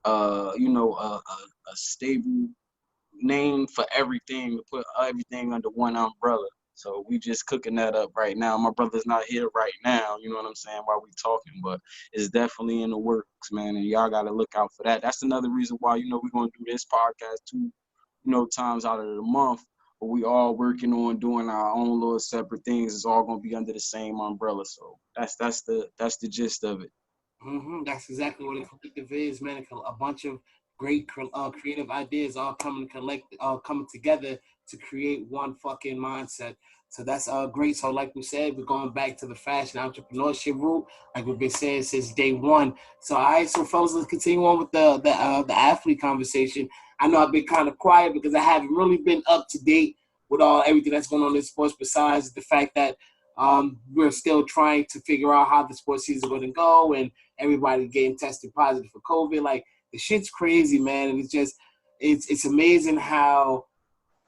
a stable name for everything, to put everything under one umbrella. So we just cooking that up right now. My brother's not here right now, you know what I'm saying, while we talking, but it's definitely in the works, man, and y'all got to look out for that. That's another reason why, we're going to do this podcast 2 times out of the month, but we all working on doing our own little separate things. It's all gonna be under the same umbrella. So that's the gist of it. That's exactly what a collective is, man. A bunch of great creative ideas all coming together to create one fucking mindset. So that's great. So like we said, we're going back to the fashion entrepreneurship route, like we've been saying since day one. So all right, so fellas, let's continue on with the athlete conversation. I know I've been kind of quiet because I haven't really been up to date with everything that's going on in sports. Besides the fact that we're still trying to figure out how the sports season is going to go, and everybody getting tested positive for COVID. Like the shit's crazy, man. And it's amazing how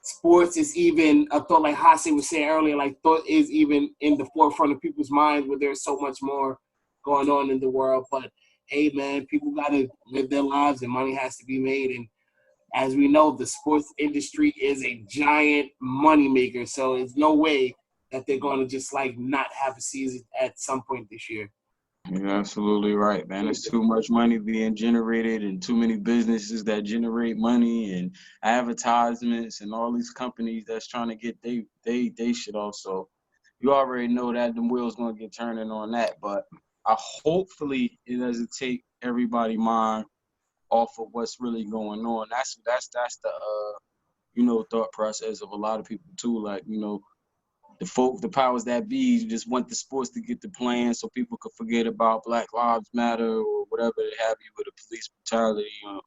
sports is even I thought like Hase was saying earlier, like thought is even in the forefront of people's minds where there's so much more going on in the world. But hey man, people gotta live their lives and money has to be made. And as we know, the sports industry is a giant money maker. So there's no way that they're gonna just like not have a season at some point this year. You're absolutely right, man. There's too much money being generated and too many businesses that generate money and advertisements and all these companies that's trying to get they shit off. So you already know that the wheels gonna get turning on that. But hopefully it doesn't take everybody mind off of what's really going on. That's the thought process of a lot of people too. Like, the powers that be just want the sports to get the plan so people could forget about Black Lives Matter or whatever they have you with the police brutality on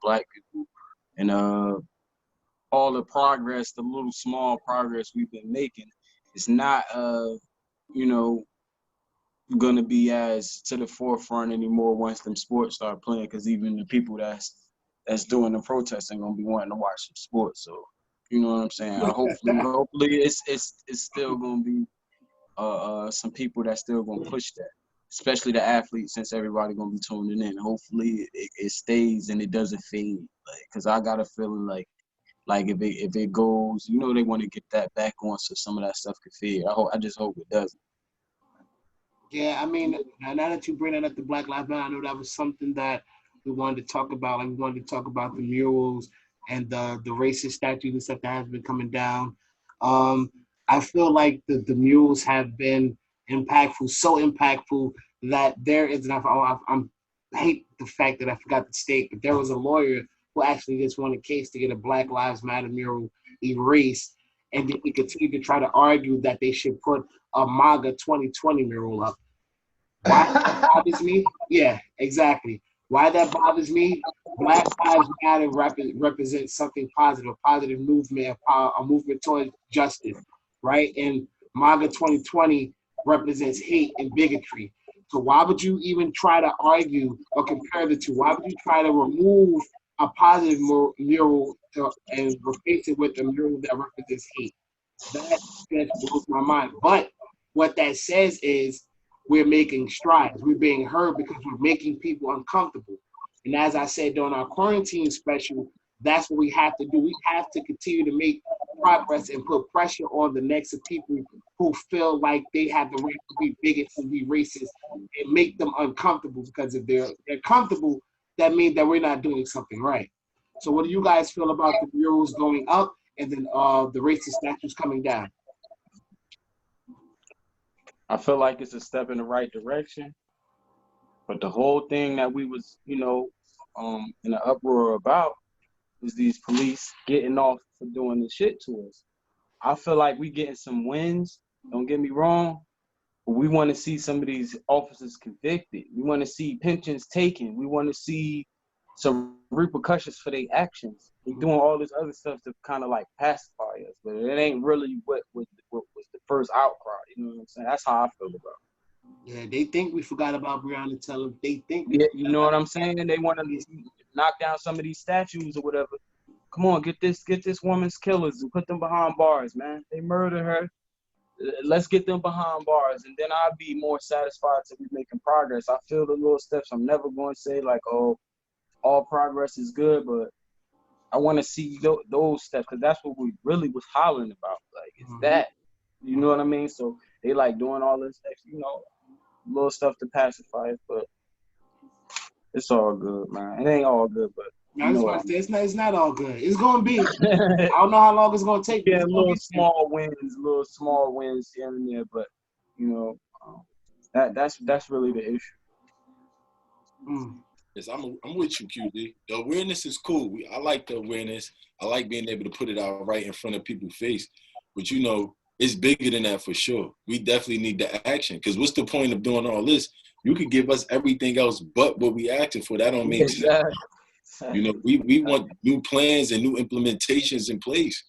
black people. And all the progress, the little small progress we've been making, is not gonna be as to the forefront anymore once them sports start playing, because even the people that's doing the protesting gonna be wanting to watch some sports. So you know what I'm saying? Hopefully it's still gonna be some people that still gonna push that, especially the athletes, since everybody gonna be tuning in. Hopefully it stays and it doesn't fade, like, cause I got a feeling like if it goes, they want to get that back on so some of that stuff could fade. I just hope it doesn't. Yeah, I mean, now that you bring that up to Black Lives Matter, I know that was something that we wanted to talk about. Like we wanted to talk about the murals and the racist statues and stuff that has been coming down. Um, I feel like the murals have been impactful, so impactful that there is enough. I hate the fact that I forgot the state, but there was a lawyer who actually just won a case to get a Black Lives Matter mural erased, and then he continued to try to argue that they should put a MAGA 2020 mural up. Why that bothers me? Yeah, exactly. Why that bothers me? Black Lives Matter represents something positive, a positive movement, a movement towards justice, right? And MAGA 2020 represents hate and bigotry. So why would you even try to argue or compare the two? Why would you try to remove a positive mural and replace it with a mural that represents hate? That just blows my mind. But what that says is we're making strides. We're being heard because we're making people uncomfortable. And as I said during our quarantine special, that's what we have to do. We have to continue to make progress and put pressure on the necks of people who feel like they have the right to be bigots and be racist and make them uncomfortable, because if they're comfortable, that means that we're not doing something right. So what do you guys feel about the murals going up and then the racist statues coming down? I feel like it's a step in the right direction, but the whole thing that we was, in an uproar about was these police getting off for doing the shit to us. I feel like we getting some wins, don't get me wrong, but we want to see some of these officers convicted. We want to see pensions taken. We want to see some repercussions for their actions. They doing all this other stuff to kind of like pacify us, but it ain't really what was the first outcry. You know what I'm saying? That's how I feel about it. Yeah, they think we forgot about Breonna Taylor. They think Yeah, you know what I'm saying? They want to knock down some of these statues or whatever. Come on, get this woman's killers and put them behind bars, man. They murdered her. Let's get them behind bars, and then I'll be more satisfied to be making progress. I feel the little steps. I'm never going to say like, oh, all progress is good, but I want to see those steps, because that's what we really was hollering about. Like, it's that, you know what I mean? So they like doing all this, little stuff to pacify it, but it's all good, man. It ain't all good, but No, I just want to say it's not all good. It's gonna be. I don't know how long it's gonna take. Yeah, little small wins here and there, but you know, that's really the issue. Yes, I'm with you, QD. The awareness is cool. I like the awareness. I like being able to put it out right in front of people's face. But you know, it's bigger than that for sure. We definitely need the action. Because what's the point of doing all this? You could give us everything else but what we asking for. That don't make sense. You know, we want new plans and new implementations in place.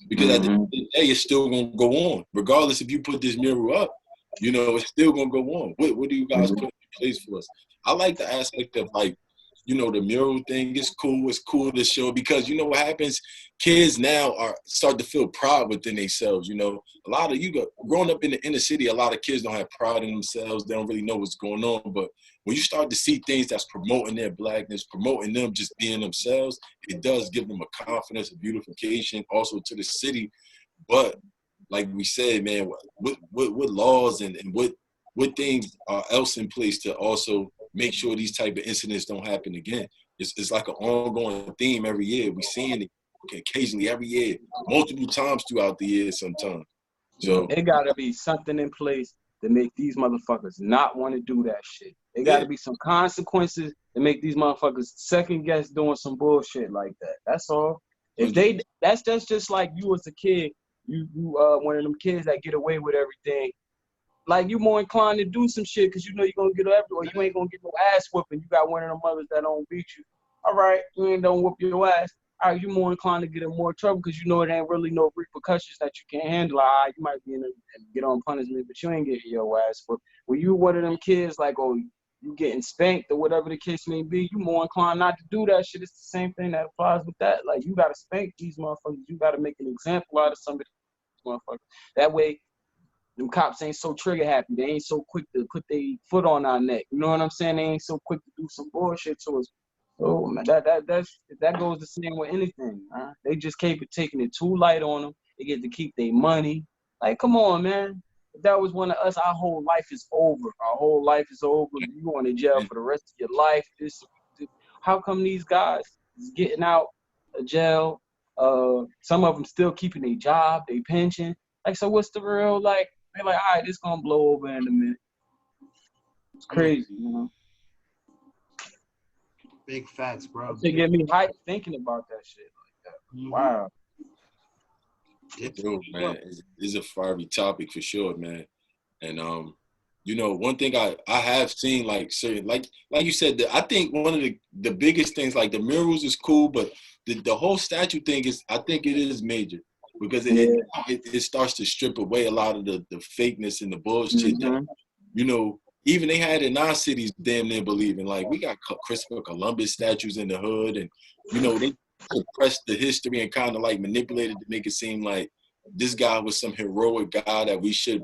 Because at the end of the day, it's still gonna go on. Regardless if you put this mural up, you know, it's still gonna go on. What do you guys put in place for us? I like the aspect of like, you know, the mural thing is cool. It's cool to show because you know what happens? Kids now start to feel pride within themselves. You know, a lot of growing up in the inner city, a lot of kids don't have pride in themselves. They don't really know what's going on. But when you start to see things that's promoting their blackness, promoting them just being themselves, it does give them a confidence, a beautification, also to the city. But like we said, man, what laws and what things are else in place to also make sure these type of incidents don't happen again. It's like an ongoing theme every year. We're seeing it occasionally every year, multiple times throughout the year sometimes. So it gotta be something in place to make these motherfuckers not want to do that shit. There gotta be some consequences to make these motherfuckers second guess doing some bullshit like that. That's all. If that's just like you as a kid, you one of them kids that get away with everything. Like you more inclined to do some shit because you know you're gonna get everywhere. You ain't gonna get no ass whooping. You got one of them mothers that don't beat you. All right, you ain't don't whoop your ass. All right, you more inclined to get in more trouble because you know it ain't really no repercussions that you can't handle. All right, you might be in get on punishment, but you ain't getting your ass whooped. When you one of them kids like, oh, you getting spanked or whatever the case may be, you more inclined not to do that shit. It's the same thing that applies with that. Like you gotta spank these motherfuckers. You gotta make an example out of somebody, motherfuckers. That way. Them cops ain't so trigger happy. They ain't so quick to put their foot on our neck. You know what I'm saying? They ain't so quick to do some bullshit to us. So man, that goes the same with anything. Huh? They just keep taking it too light on them. They get to keep their money. Like, come on, man. If that was one of us, our whole life is over. Our whole life is over. You going to jail for the rest of your life. How come these guys is getting out of jail? Some of them still keeping their job, their pension. Like, so what's the real like? They're like, all right, this gonna blow over in a minute. It's crazy, you know. Big facts, bro. They get me hyped thinking about that shit like that. Wow. Yo, man, it's a fiery topic for sure, man. And you know, one thing I have seen like certain like you said, I think one of the biggest things like the murals is cool, but the whole statue thing is I think it is major. Because it starts to strip away a lot of the fakeness and the bullshit that, you know, even they had in our cities damn near believing. Like, we got Christopher Columbus statues in the hood, and, you know, they suppressed the history and kind of, like, manipulated to make it seem like this guy was some heroic guy that we should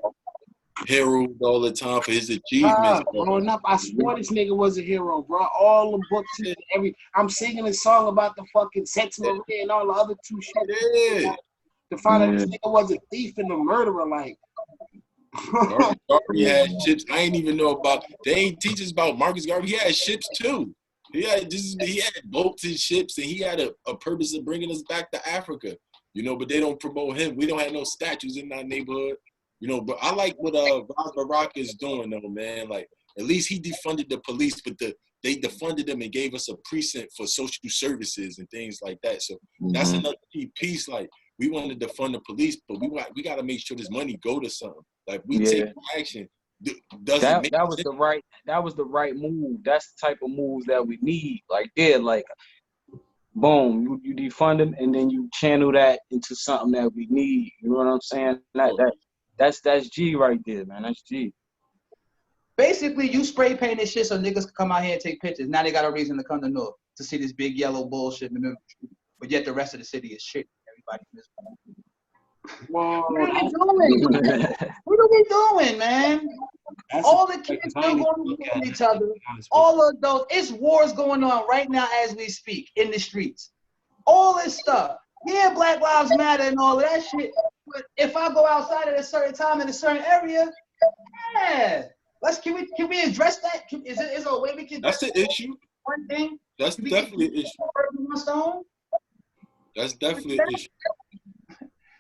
herald all the time for his achievements. Growing up, I swore this nigga was a hero, bro. All the books and I'm singing a song about the fucking Sex Maria and all the other two shit. Yeah. To find out this nigga was a thief and a murderer, like. Garvey had ships. I ain't even know about. They ain't teach us about Marcus Garvey. He had ships too. He had boats and ships, and he had a purpose of bringing us back to Africa. You know, but they don't promote him. We don't have no statues in our neighborhood. You know, but I like what Ras Baraka is doing though, man. Like at least he defunded the police, but they defunded them and gave us a precinct for social services and things like that. So that's another key piece. Like. We wanted to fund the police, but we got to make sure this money go to something. Like we take action. That was the right move. That's the type of moves that we need. Like like boom, you defund them and then you channel that into something that we need. You know what I'm saying? That's G right there, man. That's G. Basically, you spray paint this shit so niggas can come out here and take pictures. Now they got a reason to come to North to see this big yellow bullshit in the middle of the street. But yet the rest of the city is shit. Everybody's miserable. What are we doing? What are we doing, man? All the kids still going to kill each other. All of those, it's wars going on right now as we speak in the streets. All this stuff. Yeah, Black Lives Matter and all of that shit. But if I go outside at a certain time in a certain area, yeah. Can we address that? Is there a way we can? That's the issue. One thing. That's definitely an issue. my stone? That's definitely an issue.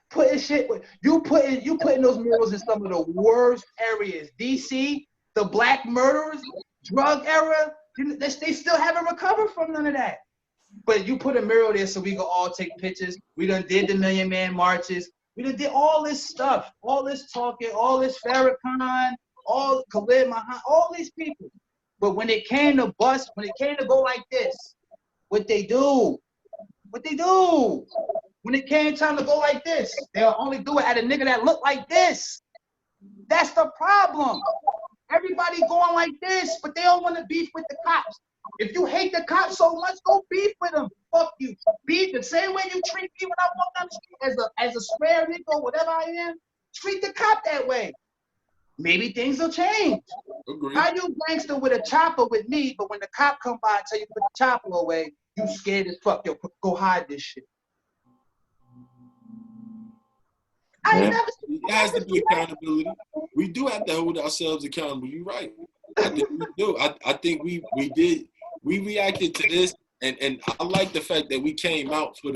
Putting shit, you putting those murals in some of the worst areas. DC, the black murderers, drug era, they still haven't recovered from none of that. But you put a mural there so we can all take pictures. We done did the Million Man marches. We done did all this stuff, all this talking, all this Farrakhan, all Khalid Mahan, all these people. But when it came to bust, when it came to go like this, what they do? When it came time to go like this, they'll only do it at a nigga that look like this. That's the problem. Everybody going like this, but they don't want to beef with the cops. If you hate the cops so much, go beef with them. Fuck you. Beef the same way you treat me when I walk down the street as a square nigga, whatever I am. Treat the cop that way. Maybe things will change. Agreed. How you gangster with a chopper with me, but when the cop come by and tell you put the chopper away, you scared as fuck. Yo, go hide this shit. I ain't never seen it has to be accountability. We do have to hold ourselves accountable. You're right. I think we do. I think we reacted to this, and I like the fact that we came out for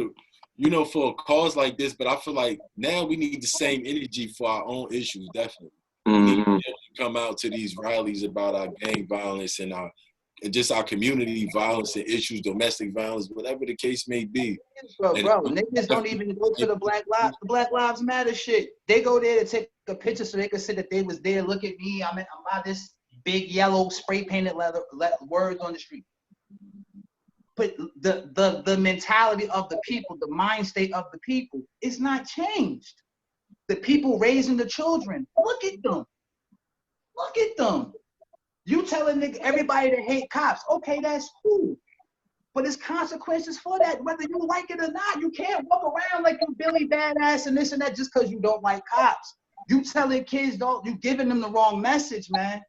for a cause like this, but I feel like now we need the same energy for our own issues, definitely. We need to come out to these rallies about our gang violence and just our community violence and issues, domestic violence, whatever the case may be. Bro, niggas don't even go to the Black Lives Matter shit. They go there to take a picture so they can say that they was there. Look at me. I'm by this big yellow spray painted leather words on the street. But the mentality of the people, the mind state of the people, is not changed. The people raising the children, look at them. Look at them. You telling everybody to hate cops. Okay, that's cool. But there's consequences for that, whether you like it or not. You can't walk around like you Billy Badass and this and that just because you don't like cops. You telling kids, you giving them the wrong message, man.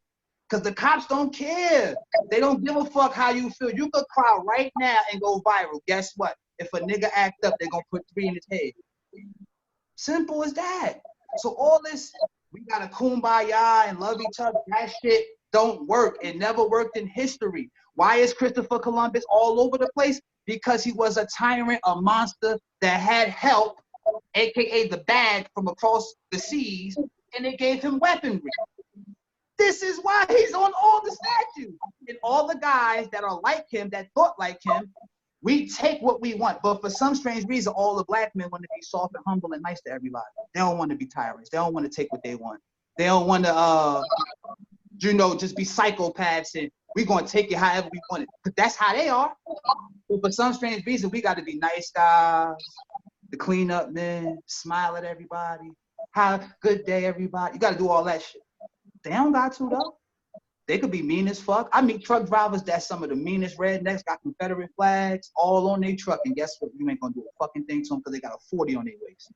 Because the cops don't care. They don't give a fuck how you feel. You could cry right now and go viral. Guess what? If a nigga act up, they're going to put 3 in his head. Simple as that. So all this, we got to kumbaya and love each other. That shit don't work. It never worked in history. Why is Christopher Columbus all over the place? Because he was a tyrant, a monster that had help, aka the bag from across the seas, and they gave him weaponry. This is why he's on all the statues. And all the guys that are like him, that thought like him, we take what we want. But for some strange reason, all the black men want to be soft and humble and nice to everybody. They don't want to be tyrants. They don't want to take what they want. They don't want to, just be psychopaths and we're going to take it however we want it. Because that's how they are. But for some strange reason, we got to be nice guys, the cleanup men, smile at everybody. Have good day, everybody. You got to do all that shit. They don't got to, though. They could be mean as fuck. I meet truck drivers that's some of the meanest rednecks, got Confederate flags all on their truck, and guess what? You ain't gonna do a fucking thing to them because they got a 40 on their waist.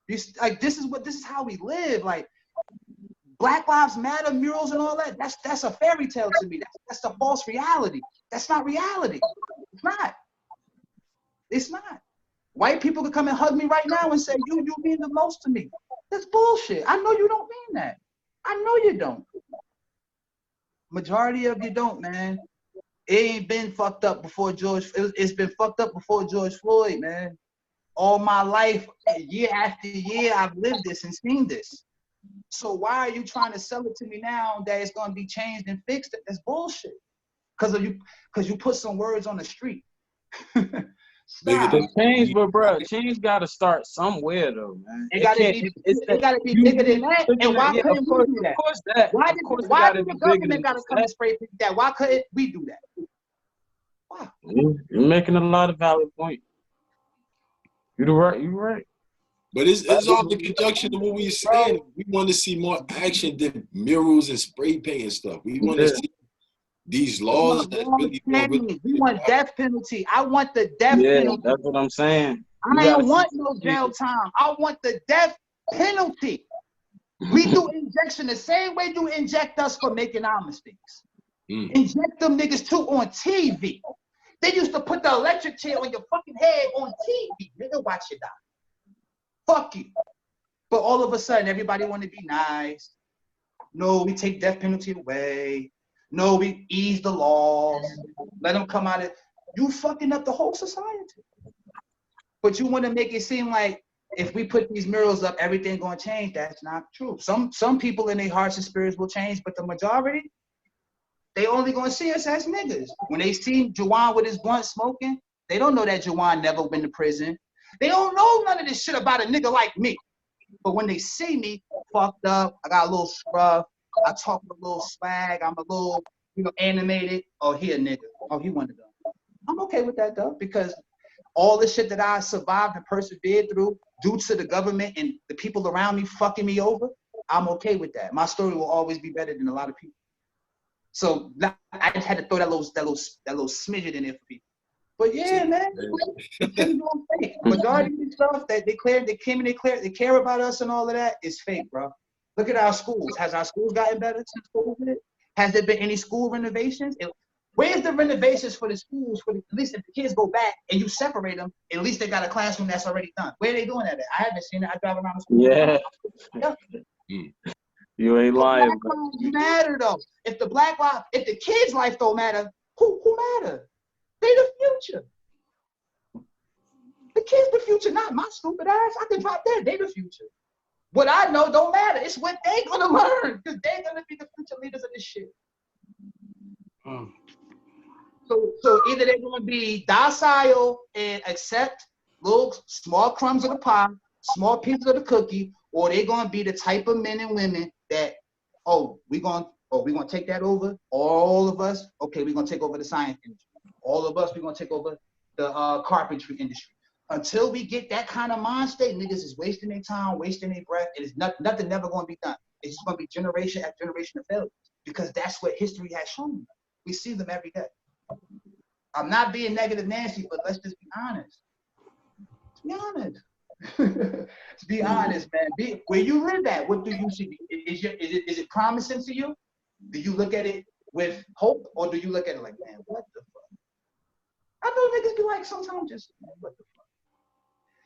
This is how we live. Like, Black Lives Matter murals and all that, that's a fairy tale to me. That's a false reality. That's not reality. It's not. It's not. White people could come and hug me right now and say, you mean the most to me. That's bullshit. I know you don't mean that. I know you don't. Majority of you don't, man. It ain't been fucked up before it's been fucked up before George Floyd, man. All my life, year after year, I've lived this and seen this. So why are you trying to sell it to me now that it's gonna be changed and fixed? That's bullshit. Because you put some words on the street. Stop. Change, but bro, change got to start somewhere, though, man. It got to be bigger than that. And why couldn't we do that? Of course that. Why did the government got to come and spray that? Why couldn't we do that? Why? You're making a lot of valid points. You're right. But it's all the conjunction of what we're saying. We want to see more action than murals and spray paint and stuff. We want to see these laws that we want death penalty. I want the death penalty. That's what I'm saying. I don't want no jail time. I want the death penalty. We do injection the same way you inject us for making our mistakes. Inject them niggas too on TV. They used to put the electric chair on your fucking head on TV. Nigga, watch you die. Fuck you. But all of a sudden, everybody want to be nice. No, we take death penalty away. No, we ease the laws. Let them come out of you fucking up the whole society. But you want to make it seem like if we put these murals up, everything gonna change. That's not true. Some people in their hearts and spirits will change, but the majority, they only gonna see us as niggas. When they see Juwan with his blunt smoking, they don't know that Juwan never been to prison. They don't know none of this shit about a nigga like me. But when they see me fucked up, I got a little scruff, I talk with a little swag, I'm a little, animated. Oh, he a nigga. Oh, he one of them. I'm okay with that though, because all the shit that I survived and persevered through due to the government and the people around me fucking me over, I'm okay with that. My story will always be better than a lot of people. So I just had to throw that little smidget in there for people. But yeah, man, majority of the stuff that they care about us and all of that is fake, bro. Look at our schools. Has our schools gotten better since COVID? Has there been any school renovations? Where's the renovations for the schools? At least if the kids go back and you separate them, at least they got a classroom that's already done. Where are they doing that at? I haven't seen it. I drive around the school. Yeah. You ain't lying. Black lives matter though. If the kids' life don't matter, who matter? They the future. The kids the future, not my stupid ass. I can drop that. They the future. What I know don't matter. It's what they gonna learn, because they're gonna be the future leaders of this shit. So either they're gonna be docile and accept little small crumbs of the pie, small pieces of the cookie, or they're gonna be the type of men and women that, we're gonna take that over. All of us, okay, we're gonna take over the science industry. All of us, we're gonna take over the carpentry industry. Until we get that kind of mind state, niggas is wasting their time, wasting their breath. It is nothing never gonna be done. It's just gonna be generation after generation of failures, because that's what history has shown. We see them every day. I'm not being negative Nancy, but let's just be honest. Let's be honest. Let's be honest, man. Where you live at, what do you see? Is it promising to you? Do you look at it with hope, or do you look at it like, man, what the fuck? I know niggas be like, sometimes just, man, what the fuck?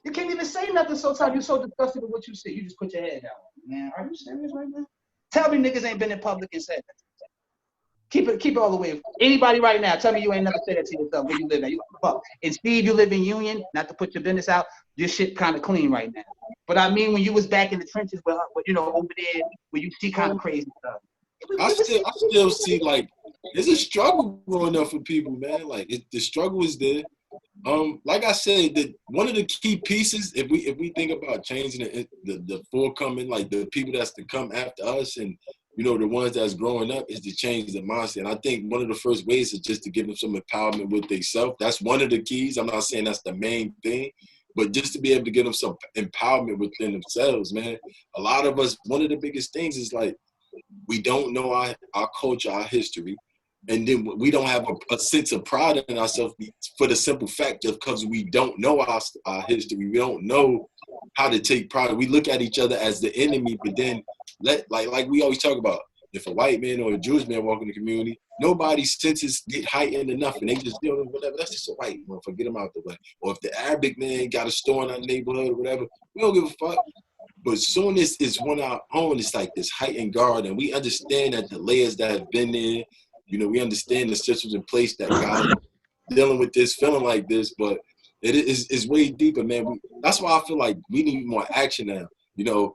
You can't even say nothing sometimes. You're so disgusted with what you see. You just put your head down. Man, are you serious right now? Tell me niggas ain't been in public and said that. Keep it all the way. Anybody right now, tell me you ain't never said that to yourself where you live at. You fuck. And Steve, you live in Union, not to put your business out, your shit kind of clean right now. But I mean, when you was back in the trenches, over there, where you see kind of crazy stuff. I still see, like, there's a struggle growing up for people, man. Like, the struggle is there. Like I said, one of the key pieces, if we think about changing the forthcoming, like the people that's to come after us, and the ones that's growing up, is to change the mindset. And I think one of the first ways is just to give them some empowerment with themselves. That's one of the keys. I'm not saying that's the main thing, but just to be able to give them some empowerment within themselves, man. A lot of us, one of the biggest things is like, we don't know our culture, our history. And then we don't have a sense of pride in ourselves for the simple fact of because we don't know our history. We don't know how to take pride. We look at each other as the enemy, but then like we always talk about, if a white man or a Jewish man walk in the community, nobody's senses get heightened enough and they just whatever, that's just a white man, get him out the way. Or if the Arabic man got a store in our neighborhood or whatever, we don't give a fuck. But soon as it's one of our own, it's like this heightened guard, and we understand that the layers that have been there, we understand the systems in place that got us dealing with this, feeling like this, but it's way deeper, man. That's why I feel like we need more action now.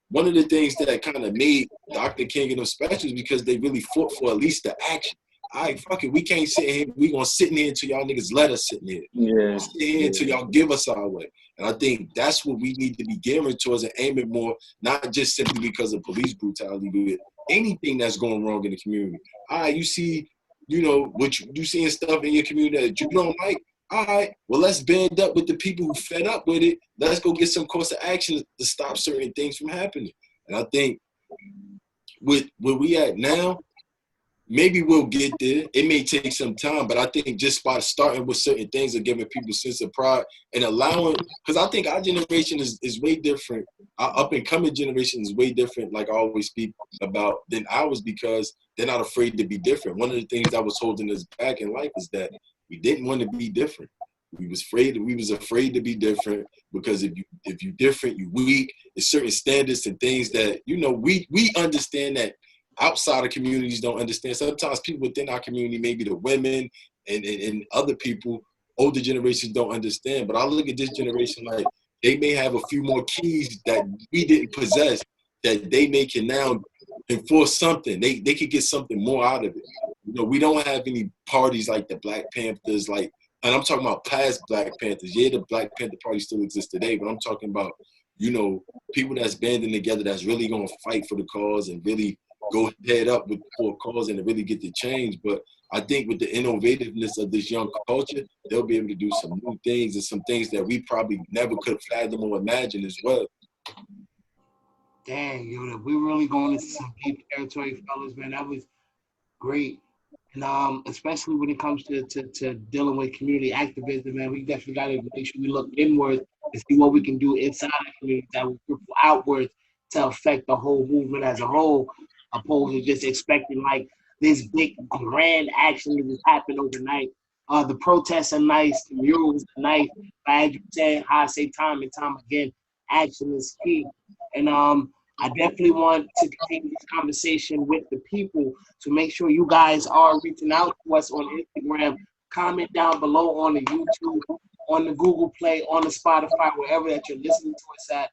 One of the things that kind of made Dr. King and them special is because they really fought for at least the action. All right, fuck it. We can't sit here. We gonna sit in here until y'all niggas let us sit in here. Yeah. Sit here until y'all give us our way. And I think that's what we need to be gearing towards and aiming more, not just simply because of police brutality, but anything that's going wrong in the community. All right, you see, what you seeing stuff in your community that you don't like. All right, well, let's band up with the people who fed up with it. Let's go get some course of action to stop certain things from happening. And I think with where we at now, maybe we'll get there. It may take some time, but I think just by starting with certain things and giving people a sense of pride and allowing, because I think our generation is way different. Our up-and-coming generation is way different, like I always speak about, than ours, because they're not afraid to be different. One of the things that was holding us back in life is that we didn't want to be different. We was afraid to be different, because if you different, you weak. There's certain standards and things that, we understand that outside of communities don't understand. Sometimes people within our community, maybe the women and other people, older generations don't understand. But I look at this generation like they may have a few more keys that we didn't possess that they may can now enforce something. They could get something more out of it. You know, we don't have any parties like the Black Panthers, like, and I'm talking about past Black Panthers. Yeah, the Black Panther Party still exists today, but I'm talking about, you know, people that's banding together that's really gonna fight for the cause and really go head up for a cause and to really get the change. But I think with the innovativeness of this young culture, they'll be able to do some new things and some things that we probably never could fathom or imagine as well. Dang, yo, we really going into some deep territory, fellas, man. That was great. And especially when it comes to dealing with community activism, man, we definitely got to make sure we look inward and see what we can do inside the community that will ripple outwards to affect the whole movement as a whole, opposed to just expecting like this big grand action to just happen overnight. The protests are nice, the murals are nice, but as you said, how I say time and time again, action is key. And I definitely want to continue this conversation with the people. So make sure you guys are reaching out to us on Instagram. Comment down below on the YouTube, on the Google Play, on the Spotify, wherever that you're listening to us at.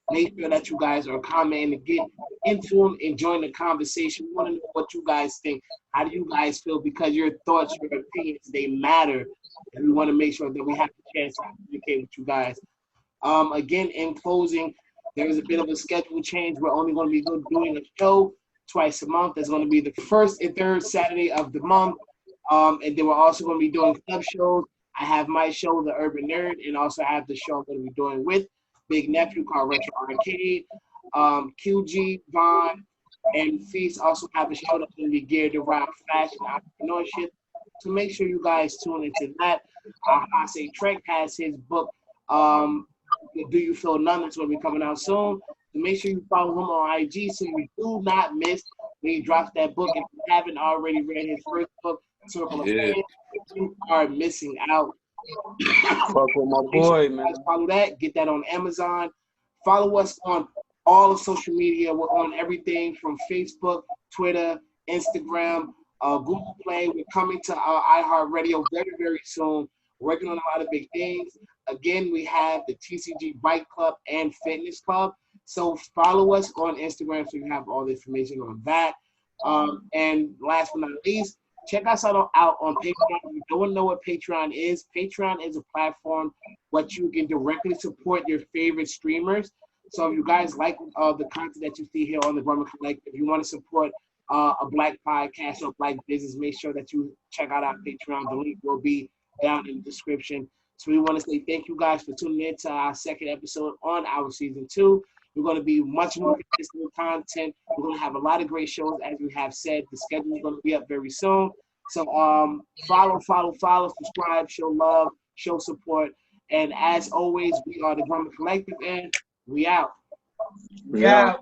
Make sure that you guys are commenting and get into them and join the conversation. We want to know what you guys think. How do you guys feel? Because your thoughts, your opinions, they matter. And we want to make sure that we have the chance to communicate with you guys. Again, in closing, there is a bit of a schedule change. We're only going to be doing a show twice a month. That's going to be the first and third Saturday of the month. And then we're also going to be doing club shows. I have my show, The Urban Nerd, and also I have the show I'm going to be doing with Big Nephew called Retro Arcade. QG, Vaughn, and Feast also have a show that's going to be geared around fashion entrepreneurship. So make sure you guys tune into that. I say Trek has his book, Do You Feel Numb? It's going to be coming out soon. So make sure you follow him on IG so you do not miss when he drops that book. If you haven't already read his first book, Circle of Fame, you are missing out. Fuck with my boy, man. Follow that. Get that on Amazon. Follow us on all of social media. We're on everything from Facebook, Twitter, Instagram, Google Play. We're coming to our iHeartRadio very, very soon. Working on a lot of big things. Again, we have the TCG Bike Club and Fitness Club. So follow us on Instagram so you have all the information on that. And last but not least, check us out on Patreon. If you don't know what Patreon is a platform where you can directly support your favorite streamers. So if you guys like the content that you see here on the Brahma Collective, if you want to support a Black podcast or Black business, make sure that you check out our Patreon. The link will be down in the description. So we want to say thank you guys for tuning in to our second episode on our season 2. We're going to be much more consistent with content. We're going to have a lot of great shows, as we have said. The schedule is going to be up very soon. So follow, subscribe, show love, show support. And as always, we are the Grumman Collective, and we out. We out.